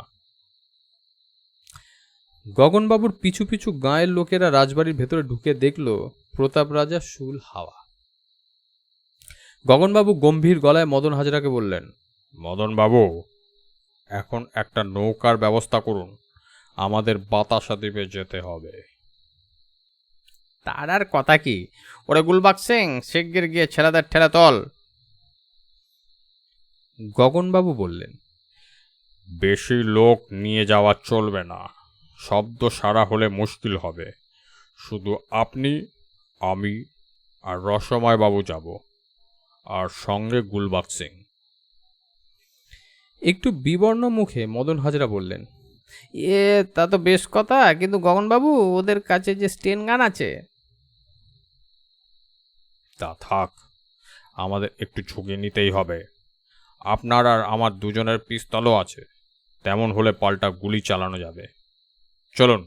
গগনবাবুর পিছু পিছু গাঁয়ের লোকেরা রাজবাড়ির ভেতরে ঢুকে দেখল প্রতাপ রাজা শুল হাওয়া। গগনবাবু গম্ভীর গলায় মদন হাজরাকে বললেন, মদন বাবু, এখন একটা নৌকার ব্যবস্থা করুন। আমাদের বাতাসা দ্বীপে যেতে হবে। তার আর কথা কি? ওরে গুলবাগ সিং, শিগগির গিয়ে ছেলেদের ঠেলে তোল। গগনবাবু বললেন, বেশি লোক নিয়ে যাওয়া চলবে না, শব্দ সারা হলে মুশকিল হবে। শুধু আপনি, আমি আর রসময় বাবু যাব, আর সঙ্গে গুলবাগ সিং। একটু বিবর্ণ মুখে মদন হাজরা বললেন, তা তো বেশ কথা, কিন্তু গগনবাবু, ওদের কাছে যে স্টেন গান আছে। তা থাক, আমাদের একটু ঝুঁকি নিতেই হবে। আপনার আর আমার দুজনের পিস্তলও আছে, তেমন হলে পাল্টা গুলি চালানো যাবে। চলুন।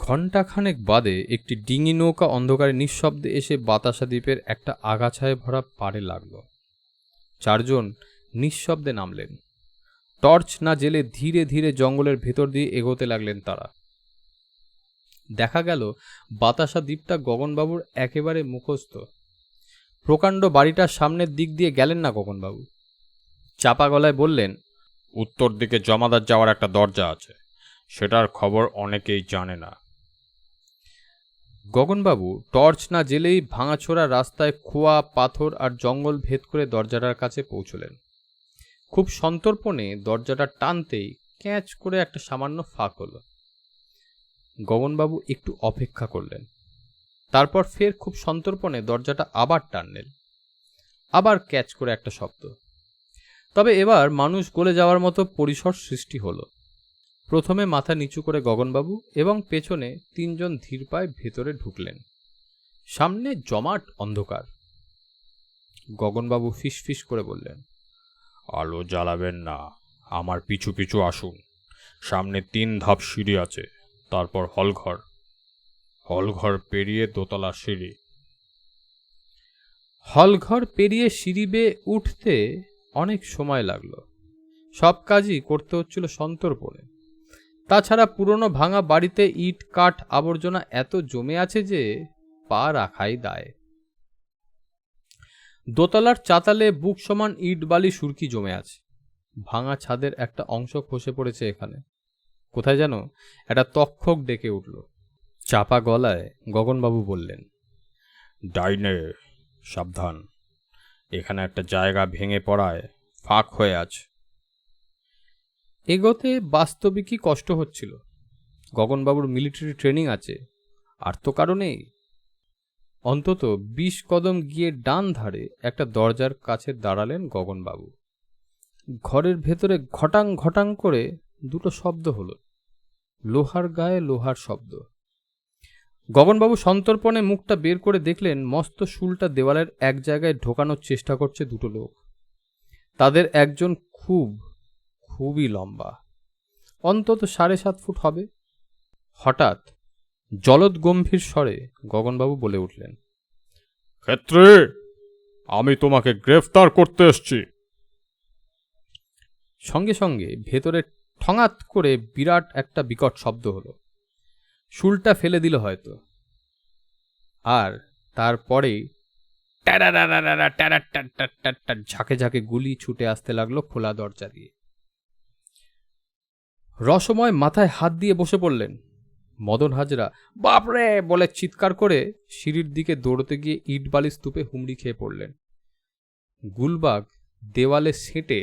ঘণ্টাখানেক বাদে একটি ডিঙি নৌকা অন্ধকারে নিঃশব্দে এসে বাতাসা দ্বীপের একটা আগাছায় ভরা পাড়ে লাগল। চারজন নিঃশব্দে নামলেন। টর্চ না জেলে ধীরে ধীরে জঙ্গলের ভেতর দিয়ে এগোতে লাগলেন তারা। দেখা গেল বাতাসা দ্বীপটা গগনবাবুর একেবারে মুখস্থ। প্রকাণ্ড বাড়িটার সামনের দিক দিয়ে গেলেন না গগনবাবু। চাপা গলায় বললেন, উত্তর দিকে জমাদার যাওয়ার একটা দরজা আছে, সেটার খবর অনেকেই জানে না। গগনবাবু টর্চ না জেলেই ভাঙাছোড়া রাস্তায় খোয়া পাথর আর জঙ্গল ভেদ করে দরজাটার কাছে পৌঁছলেন। খুব সন্তর্পণে দরজাটা টানতেই ক্যাঁচ করে একটা সামান্য ফাঁক হলো। গগনবাবু একটু অপেক্ষা করলেন, তারপর ফের খুব সন্তর্পণে দরজাটা আবার টানলেন। আবার ক্যাচ করে একটা শব্দ। তবে এবার মানুষ গলে যাওয়ার মতো পরিসর সৃষ্টি হলো। প্রথমে মাথা নিচু করে গগনবাবু এবং পেছনে তিনজন ধীর পায়ে ভেতরে ঢুকলেন। সামনে জমাট অন্ধকার। গগনবাবু ফিসফিস করে বললেন, আলো জ্বালাবেন না, আমার পিছু পিছু আসুন। সামনে 3 ধাপ সিঁড়ি আছে, তারপর হলঘর। হলঘর পেরিয়ে দোতলা সিঁড়ি। হলঘর পেরিয়ে সিঁড়ি বেয়ে উঠতে অনেক সময় লাগলো। সব কাজই করতে হচ্ছিল সন্তর্পণে। তাছাড়া পুরনো ভাঙা বাড়িতে ইট কাঠ আবর্জনা এত জমে আছে যে পা রাখাই দায়। দোতলার চাতালে বুক সমান ইট বালি সুরকি জমে আছে। ভাঙা ছাদের একটা অংশ খসে পড়েছে এখানে। কোথায় যেন একটা তক্ষক ডেকে উঠল। চাপা গলায় গগনবাবু বললেন, ডাইনে সাবধান, এখানে একটা জায়গা ভেঙে পড়ায় ফাঁক হয়ে আছে। এগোতে বাস্তবিকই কষ্ট হচ্ছিল। গগনবাবুর মিলিটারি ট্রেনিং আছে, আর তো কারণেই। অন্তত 20 কদম গিয়ে ডান ধারে একটা দরজার কাছে দাঁড়ালেন গগনবাবু। ঘরের ভেতরে ঘটাং ঘটাং করে দুটো শব্দ হলো। লোহার গায়ে লোহার শব্দ। গগনবাবু সন্তর্পণে মুখটা বের করে দেখলেন মস্ত শুলটা দেওয়ালের এক জায়গায় ঢোকানোর চেষ্টা করছে দুটো লোক। তাদের একজন খুবই লম্বা, অন্তত 7.5 ফুট হবে। হঠাৎ জলদ গম্ভীর স্বরে গগনবাবু বলে উঠলেন, ক্ষেত্রে, আমি তোমাকে গ্রেফতার করতে এসছি। সঙ্গে সঙ্গে ভেতরে ঠঙাত করে বিরাট একটা বিকট শব্দ হলো। শুলটা ফেলে দিল হয়তো। আর তারপরেই ঝাঁকে ঝাঁকে গুলি ছুটে আসতে লাগলো খোলা দরজা দিয়ে। রসময় মাথায় হাত দিয়ে বসে পড়লেন। মদন হাজরা বাপরে বলে চিৎকার করে সিঁড়ির দিকে দৌড়তে গিয়ে ইট বালি স্তূপে হুমড়ি খেয়ে পড়লেন। গুলবাগ দেওয়ালে সেঁটে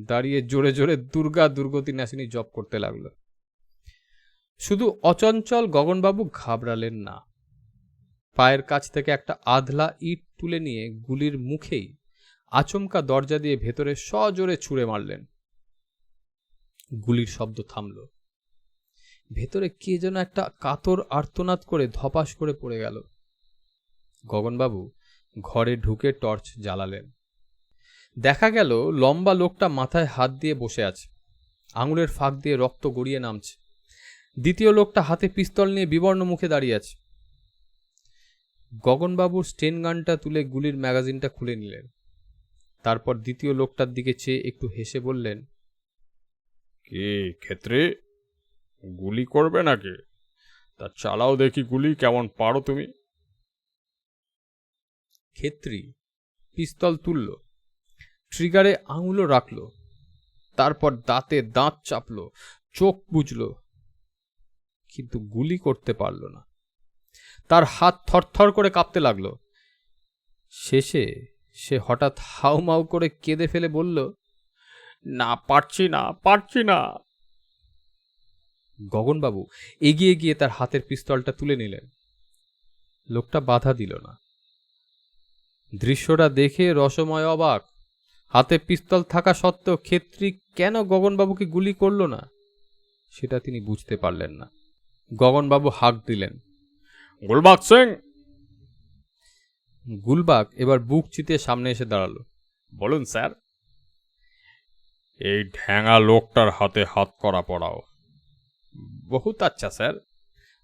দাঁড়িয়ে জোরে জোরে দুর্গা দুর্গতি নাসিনী জপ করতে লাগলো। শুধু অচঞ্চল গগনবাবু ঘাবড়ালেন না। পায়ের কাছ থেকে একটা আধলা ইট তুলে নিয়ে গুলির মুখেই আচমকা দরজা দিয়ে ভেতরে সজোরে ছুঁড়ে মারলেন। গুলির শব্দ থামল। ভেতরে কে যেন একটা কাতর আর্তনাদ করে ধপাস করে পড়ে গেল। গগনবাবু ঘরে ঢুকে টর্চ জ্বালালেন। দেখা গেল লম্বা লোকটা মাথায় হাত দিয়ে বসে আছে। আঙুলের ফাঁক দিয়ে রক্ত গড়িয়ে নামছে। দ্বিতীয় লোকটা হাতে পিস্তল নিয়ে বিবর্ণ মুখে দাঁড়িয়ে আছে। গগনবাবুর স্টেন গানটা তুলে গুলির ম্যাগাজিনটা খুলে নিলেন। তারপর দ্বিতীয় লোকটার দিকে চেয়ে একটু হেসে বললেন, কি ক্ষেত্রে, গুলি করবে নাকি? তা চালাও দেখি গুলি, কেমন পারো তুমি। ক্ষেত্রী পিস্তল তুলল, ট্রিগারে আঙুলও রাখল, তারপর দাঁতে দাঁত চাপল, চোখ বুঝল, কিন্তু গুলি করতে পারল না। তার হাত থরথর করে কাঁপতে লাগলো। শেষে সে হঠাৎ হাউমাউ করে কেঁদে ফেলে বলল, না, পারছি না, পারছি না। গগনবাবু এগিয়ে গিয়ে তার হাতের পিস্তলটা তুলে নিলেন। লোকটা বাধা দিল না। দৃশ্যটা দেখে রসময় অবাক। হাতে পিস্তল থাকা সত্ত্বেও ক্ষেত্রী কেন গগনবাবুকে গুলি করল না সেটা তিনি বুঝতে পারলেন না। গগনবাবু হাঁক দিলেন, গুলবাগ সিং! গুলবাগ এবার বুক চিতিয়ে সামনে এসে দাঁড়ালো। বলুন স্যার। এই ঢ্যাঙা লোকটার হাতে হাত করা পড়াও। বহুত আচ্ছা স্যার,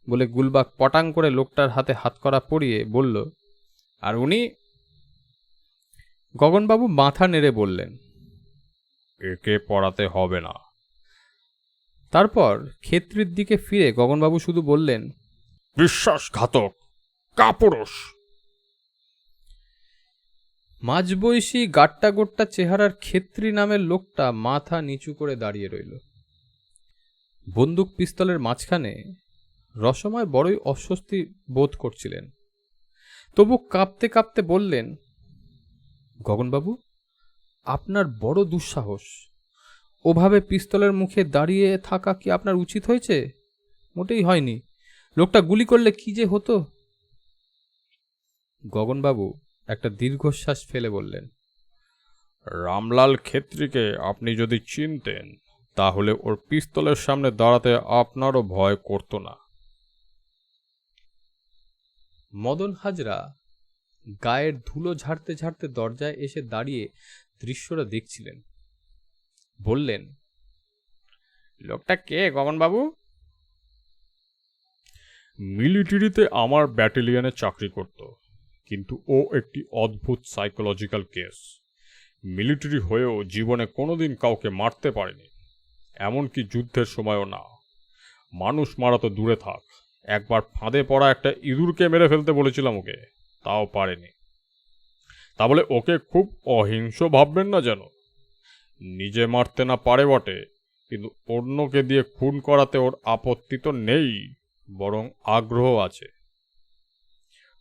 বলে গুলবাগ পটাং করে লোকটার হাতে হাত করা পরিয়ে বলল, আর উনি? গগনবাবু মাথা নেড়ে বললেন, একে পড়াতে হবে না। তারপর ক্ষেত্রীর দিকে ফিরে গগনবাবু শুধু বললেন, বিশ্বাসঘাতক, কাপুরুষ। মাঝবয়সী গাট্টা গোট্টা চেহারার ক্ষেত্রী নামের লোকটা মাথা নিচু করে দাঁড়িয়ে রইল। বন্দুক পিস্তলের মাঝখানে রসময় বড়ই অস্বস্তি বোধ করছিলেন। তবু কাঁপতে কাঁপতে বললেন, গগনবাবু, আপনার বড় দুঃসাহস। ওভাবে পিস্তলের মুখে দাঁড়িয়ে থাকা কি আপনার উচিত হয়েছে? মোটেই হয়নি। লোকটা গুলি করলে কি যে হতো। গগনবাবু একটা দীর্ঘশ্বাস ফেলে বললেন, রামলাল ক্ষেত্রীকে আপনি যদি চিনতেন তাহলে ওর পিস্তলের সামনে দাঁড়াতে আপনারও ভয় করতো না। মদন হাজরা গায়ের ধুলো ঝাড়তে ঝাড়তে দরজায় এসে দাঁড়িয়ে দৃশ্যটা দেখছিলেন। বললেন, লোকটা কে গগনবাবু? মিলিটারিতে আমার ব্যাটালিয়নে চাকরি করত, কিন্তু ও একটি অদ্ভুত সাইকোলজিক্যাল কেস। মিলিটারি হয়েও জীবনে কোনোদিন কাউকে মারতে পারেনি, এমনকি যুদ্ধের সময়ও না। মানুষ মারা তো দূরে থাক, একবার ফাঁদে পড়া একটা ইঁদুরকে মেরে ফেলতে বলেছিলাম ওকে, তাও পারেনি। তা বলে ওকে খুব অহিংস ভাববেন না যেন। নিজে মারতে না পারে বটে, কিন্তু অন্যকে দিয়ে খুন করাতে ওর আপত্তি তো নেই, বরং আগ্রহ আছে।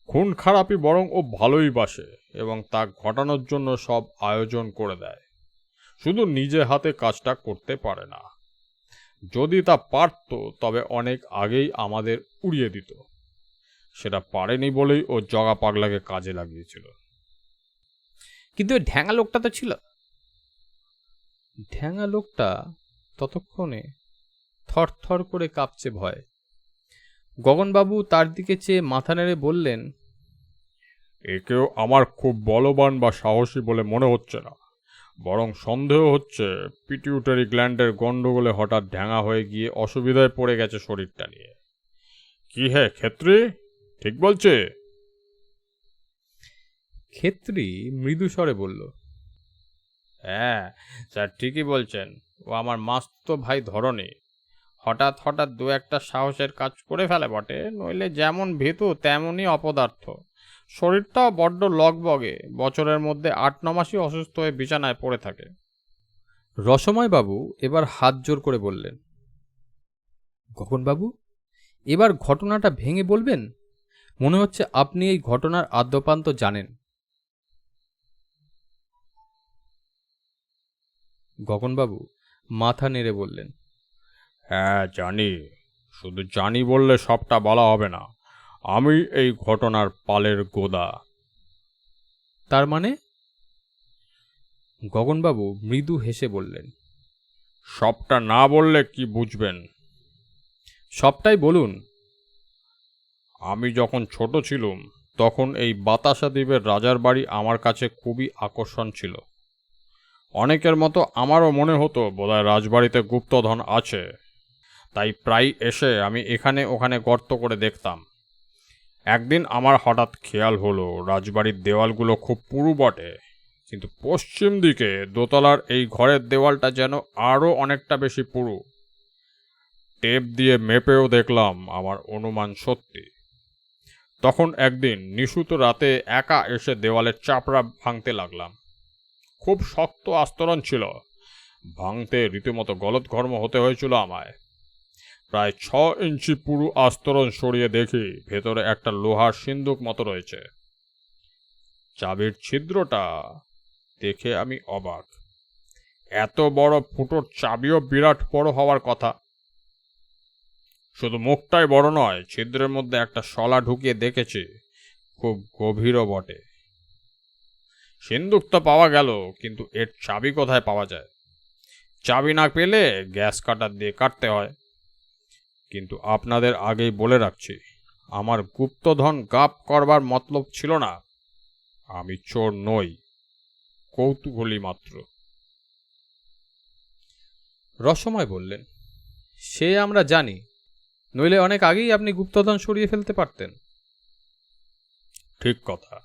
খুন খারাপই বরং ও ভালোই বাসে এবং তা ঘটানোর জন্য সব আয়োজন করে দেয়, শুধু নিজে হাতে কাজটা করতে পারে না। যদি তা পারত তবে অনেক আগেই আমাদের উড়িয়ে দিত। সেটা পারেনি বলেই ও জগা পাগলাকে কাজে লাগিয়েছিল। কিন্তু ওই ঢ্যাঙা লোকটা তো ছিল। ঢ্যাঙা লোকটা ততক্ষণে থরথর করে কাঁপছে ভয়। গগনবাবু তার দিকে চেয়ে মাথা নেড়ে বললেন, একেও আমার খুব বলবান বা সাহসী বলে মনে হচ্ছে না, বরং সন্দেহ হচ্ছে পিটিউটারি গ্ল্যান্ডের গন্ডগোলে হঠাৎ ঢ্যাঙা হয়ে গিয়ে অসুবিধায় পড়ে গেছে শরীরটা নিয়ে। কি হে ক্ষেত্রী, ঠিক বলছে? ক্ষেত্রী মৃদু স্বরে বলল, হ্যাঁ স্যার, ঠিকই বলছেন। ও আমার মাস্তো ভাই ধরনে হঠাৎ হঠাৎ দু একটা সাহসের কাজ করে ফেলে বটে, নইলে যেমন ভীতু তেমনই অপদার্থ। শরীরটাও বড্ড লগবগে, বছরের মধ্যে 8-9 মাসই অসুস্থ হয়ে বিছানায় পড়ে থাকে। রসময়বাবু এবার হাত জোর করে বললেন, গগনবাবু, এবার ঘটনাটা ভেঙে বলবেন? মনে হচ্ছে আপনি এই ঘটনার আদ্যোপান্ত জানেন। গগনবাবু মাথা নেড়ে বললেন, হ্যাঁ জানি, শুধু জানি বললে সবটা বলা হবে না। আমি এই ঘটনার পালের গোদা। তার মানে? গগনবাবু মৃদু হেসে বললেন, সবটা না বললে কি বুঝবেন? সবটাই বলুন। আমি যখন ছোট ছিলুম তখন এই বাতাসা দ্বীপের রাজার বাড়ি আমার কাছে খুবই আকর্ষণ ছিল। অনেকের মতো আমারও মনে হতো বোধহয় রাজবাড়িতে গুপ্তধন আছে, তাই প্রায় এসে আমি এখানে ওখানে গর্ত করে দেখতাম। একদিন আমার হঠাৎ খেয়াল হলো রাজবাড়ির দেওয়ালগুলো খুব পুরু বটে, কিন্তু পশ্চিম দিকে দোতলার এই ঘরের দেওয়ালটা যেন আরও অনেকটা বেশি পুরু। টেপ দিয়ে মেপেও দেখলাম আমার অনুমান সত্যি। তখন একদিন নিশুত রাতে একা এসে দেওয়ালের চাপড়া ভাঙতে লাগলাম। খুব শক্ত আস্তরণ ছিল, ভাঙতে রীতিমতো গলদঘর্ম হতে হয়েছিল আমায়। প্রায় 6 ইঞ্চি পুরু আস্তরণ সরিয়ে দেখি ভেতরে একটা লোহার সিন্দুক মতো রয়েছে। চাবির ছিদ্রটা দেখে আমি অবাক। এত বড় ফুটোর চাবিও বিরাট বড় হওয়ার কথা। শুধু মুখটাই বড় নয়, ছিদ্রের মধ্যে একটা শলা ঢুকিয়ে দেখেছি, খুব গভীরও বটে। সিন্দুক তো পাওয়া গেল, কিন্তু এর চাবি কোথায় পাওয়া যায়? চাবি না পেলে গ্যাস কাটার দিয়ে কাটতে হয়। কিন্তু আপনাদের আগেই বলে রাখছি, আমার গুপ্তধন গাপ করবার মতলব ছিল না। আমি চোর নই, কৌতূহলী মাত্র। রসময় বললেন, সে আমরা জানি, নইলে অনেক আগেই আপনি গুপ্তধন সরিয়ে ফেলতে পারতেন। ঠিক কথা।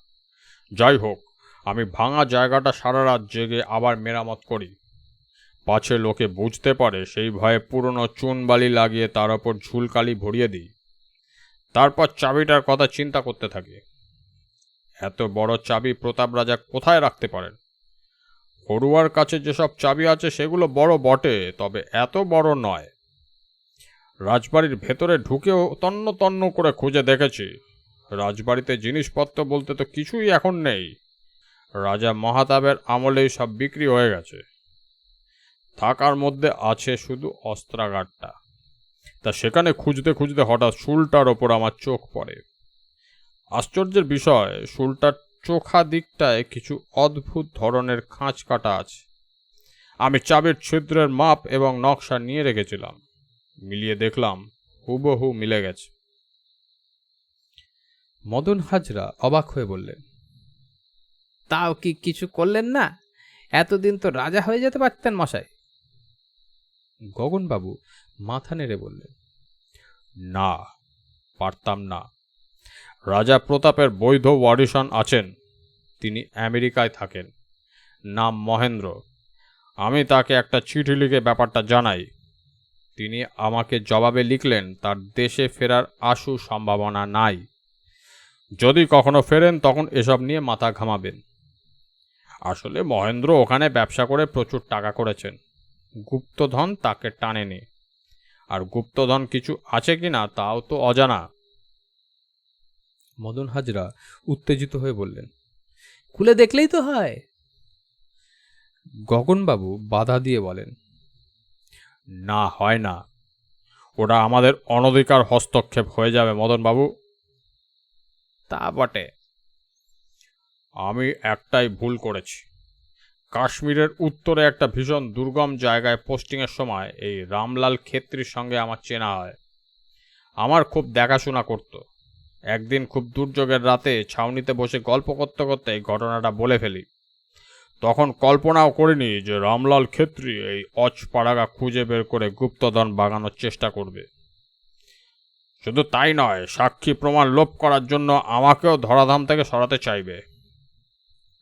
যাই হোক, আমি ভাঙা জায়গাটা সারা রাত জেগে আবার মেরামত করি, পাছে লোকে বুঝতে পারে সেই ভয়ে পুরনো চুন বালি লাগিয়ে তার ওপর ঝুলকালি ভরিয়ে দিই। তারপর চাবিটার কথা চিন্তা করতে থাকি। এত বড় চাবি প্রতাপ রাজা কোথায় রাখতে পারেন? হরুয়ার কাছে যেসব চাবি আছে সেগুলো বড় বটে, তবে এত বড় নয়। রাজবাড়ির ভেতরে ঢুকেও তন্ন তন্ন করে খুঁজে দেখেছি। রাজবাড়িতে জিনিসপত্র বলতে তো কিছুই এখন নেই। রাজা মহাতাবের আমলেই সব বিক্রি হয়ে গেছে। থাকার মধ্যে আছে শুধু অস্ত্রাগারটা। তা সেখানে খুঁজতে খুঁজতে হঠাৎ শুলটার ওপর আমার চোখ পড়ে। আশ্চর্যের বিষয়, শুলটার চোখা দিকটায় কিছু অদ্ভুত ধরনের খাঁজ কাটা আছে। আমি চাবির ছিদ্রের মাপ এবং নকশা নিয়ে রেখেছিলাম। মিলিয়ে দেখলাম হুবহু মিলে গেছে। মদন হাজরা অবাক হয়ে বললেন, তাও কি কিছু করলেন না? এতদিন তো রাজা হয়ে যেতে পারতেন মশাই। গগনবাবু মাথা নেড়ে বললেন, না, পারতাম না। রাজা প্রতাপের বৈধ ওয়ারিশন আছেন, তিনি আমেরিকায় থাকেন, নাম মহেন্দ্র। আমি তাকে একটা চিঠি লিখে ব্যাপারটা জানাই। তিনি আমাকে জবাবে লিখলেন তার দেশে ফেরার আশু সম্ভাবনা নাই। যদি কখনো ফেরেন তখন এসব নিয়ে মাথা ঘামাবেন। আসলে মহেন্দ্র ওখানে ব্যবসা করে প্রচুর টাকা করেছেন, গুপ্তধন তাকে টানেনি। আর গুপ্তধন কিছু আছে কিনা তাও তো অজানা। মদন হাজরা উত্তেজিত হয়ে বললেন, খুলে দেখলেই তো হয়। গগনবাবু বাধা দিয়ে বলেন, না, হয় না। ওটা আমাদের অনধিকার হস্তক্ষেপ হয়ে যাবে মদনবাবু। তা বটে। আমি একটাই ভুল করেছি। কাশ্মীরের উত্তরে একটা ভীষণ দুর্গম জায়গায় পোস্টিংয়ের সময় এই রামলাল খেত্রির সঙ্গে আমার চেনা হয়। আমার খুব দেখাশোনা করত। একদিন খুব দুর্যোগের রাতে ছাউনিতে বসে গল্প করতে করতে এই ঘটনাটা বলে ফেলি। তখন কল্পনাও করিনি যে রামলাল খেত্রি এই অচপাড়াগা খুঁজে বের করে গুপ্তধন বাগানোর চেষ্টা করবে। শুধু তাই নয়, সাক্ষী প্রমাণ লোপ করার জন্য আমাকেও ধরাধাম থেকে সরাতে চাইবে।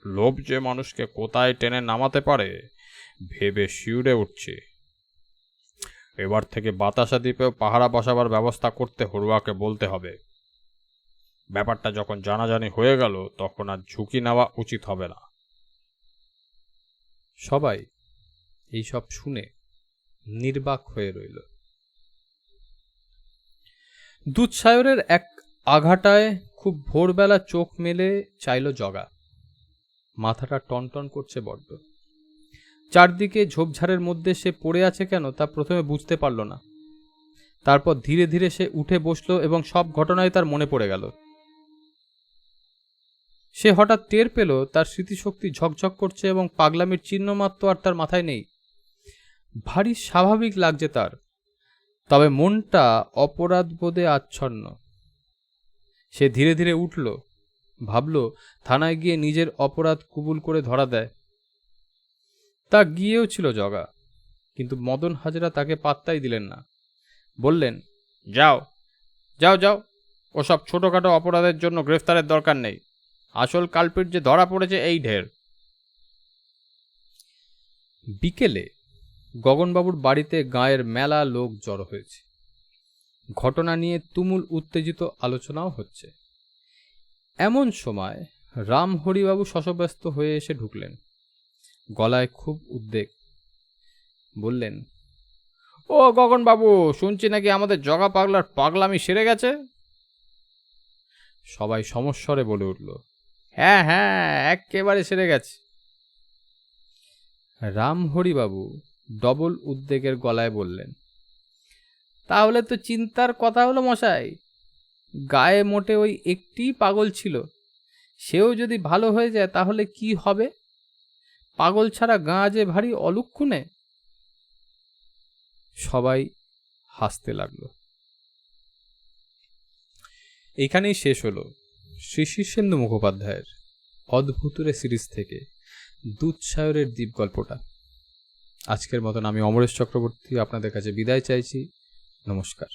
লোভ যে মানুষকে কোথায় টেনে নামাতে পারে ভেবে শিউরে উঠছে। এবার থেকে বাতাসা দ্বীপেও পাহারা বসাবার ব্যবস্থা করতে হরুয়াকে বলতে হবে। ব্যাপারটা যখন জানাজানি হয়ে গেল তখন আর ঝুঁকি নেওয়া উচিত হবে না। সবাই এই সব শুনে নির্বাক হয়ে রইল। দুধসায়রের এক আঘাটায় খুব ভোরবেলা চোখ মেলে চাইল জগা। মাথাটা টনটন করছে বড্ড। চারদিকে ঝোপঝাড়ের মধ্যে সে পড়ে আছে কেন তা প্রথমে বুঝতে পারল না। তারপর ধীরে ধীরে সে উঠে বসল এবং সব ঘটনাই তার মনে পড়ে গেল। সে হঠাৎ টের পেল তার স্মৃতিশক্তি ঝকঝক করছে এবং পাগলামির চিহ্নমাত্র আর তার মাথায় নেই। ভারী স্বাভাবিক লাগছে তার, তবে মনটা অপরাধবোধে আচ্ছন্ন। সে ধীরে ধীরে উঠল, ভাবল থানায় গিয়ে নিজের অপরাধ কবুল করে ধরা দেয়। তা গিয়েও ছিল জগা, কিন্তু মদন হাজরা তাকে পাত্তাই দিলেন না। বললেন, যাও যাও যাও, ওসব ছোটখাটো অপরাধের জন্য গ্রেফতারের দরকার নেই। আসল কালপিট যে ধরা পড়েছে এই ঢের। বিকেলে গগনবাবুর বাড়িতে গাঁয়ের মেলা লোক জড়ো হয়েছে। ঘটনা নিয়ে তুমুল উত্তেজিত আলোচনাও হচ্ছে। এমন সময় রামহরিবাবু শশব্যস্ত হয়ে এসে ঢুকলেন। গলায় খুব উদ্বেগ। বললেন, ও গগনবাবু, শুনছি নাকি আমাদের জগা পাগলার পাগলামি সেরে গেছে? সবাই সমস্বরে বলে উঠল, হ্যাঁ হ্যাঁ, একেবারে সেরে গেছে। রামহরিবাবু ডবল উদ্বেগের গলায় বললেন, তাহলে তো চিন্তার কথা হলো মশাই। গায়ে মোটে ওই একটিই পাগল ছিল, সেও যদি ভালো হয়ে যায় তাহলে কি হবে? পাগল ছাড়া গাঁ যে ভারী অলুক্ষণে। সবাই হাসতে লাগলো। এখানেই শেষ হলো শ্রী শীর্ষেন্দু মুখোপাধ্যায়ের অদ্ভুতুরে সিরিজ থেকে দুধসাগরের দ্বীপ গল্পটা। আজকের মতন আমি অমরেশ চক্রবর্তী আপনাদের কাছে বিদায় চাইছি। নমস্কার।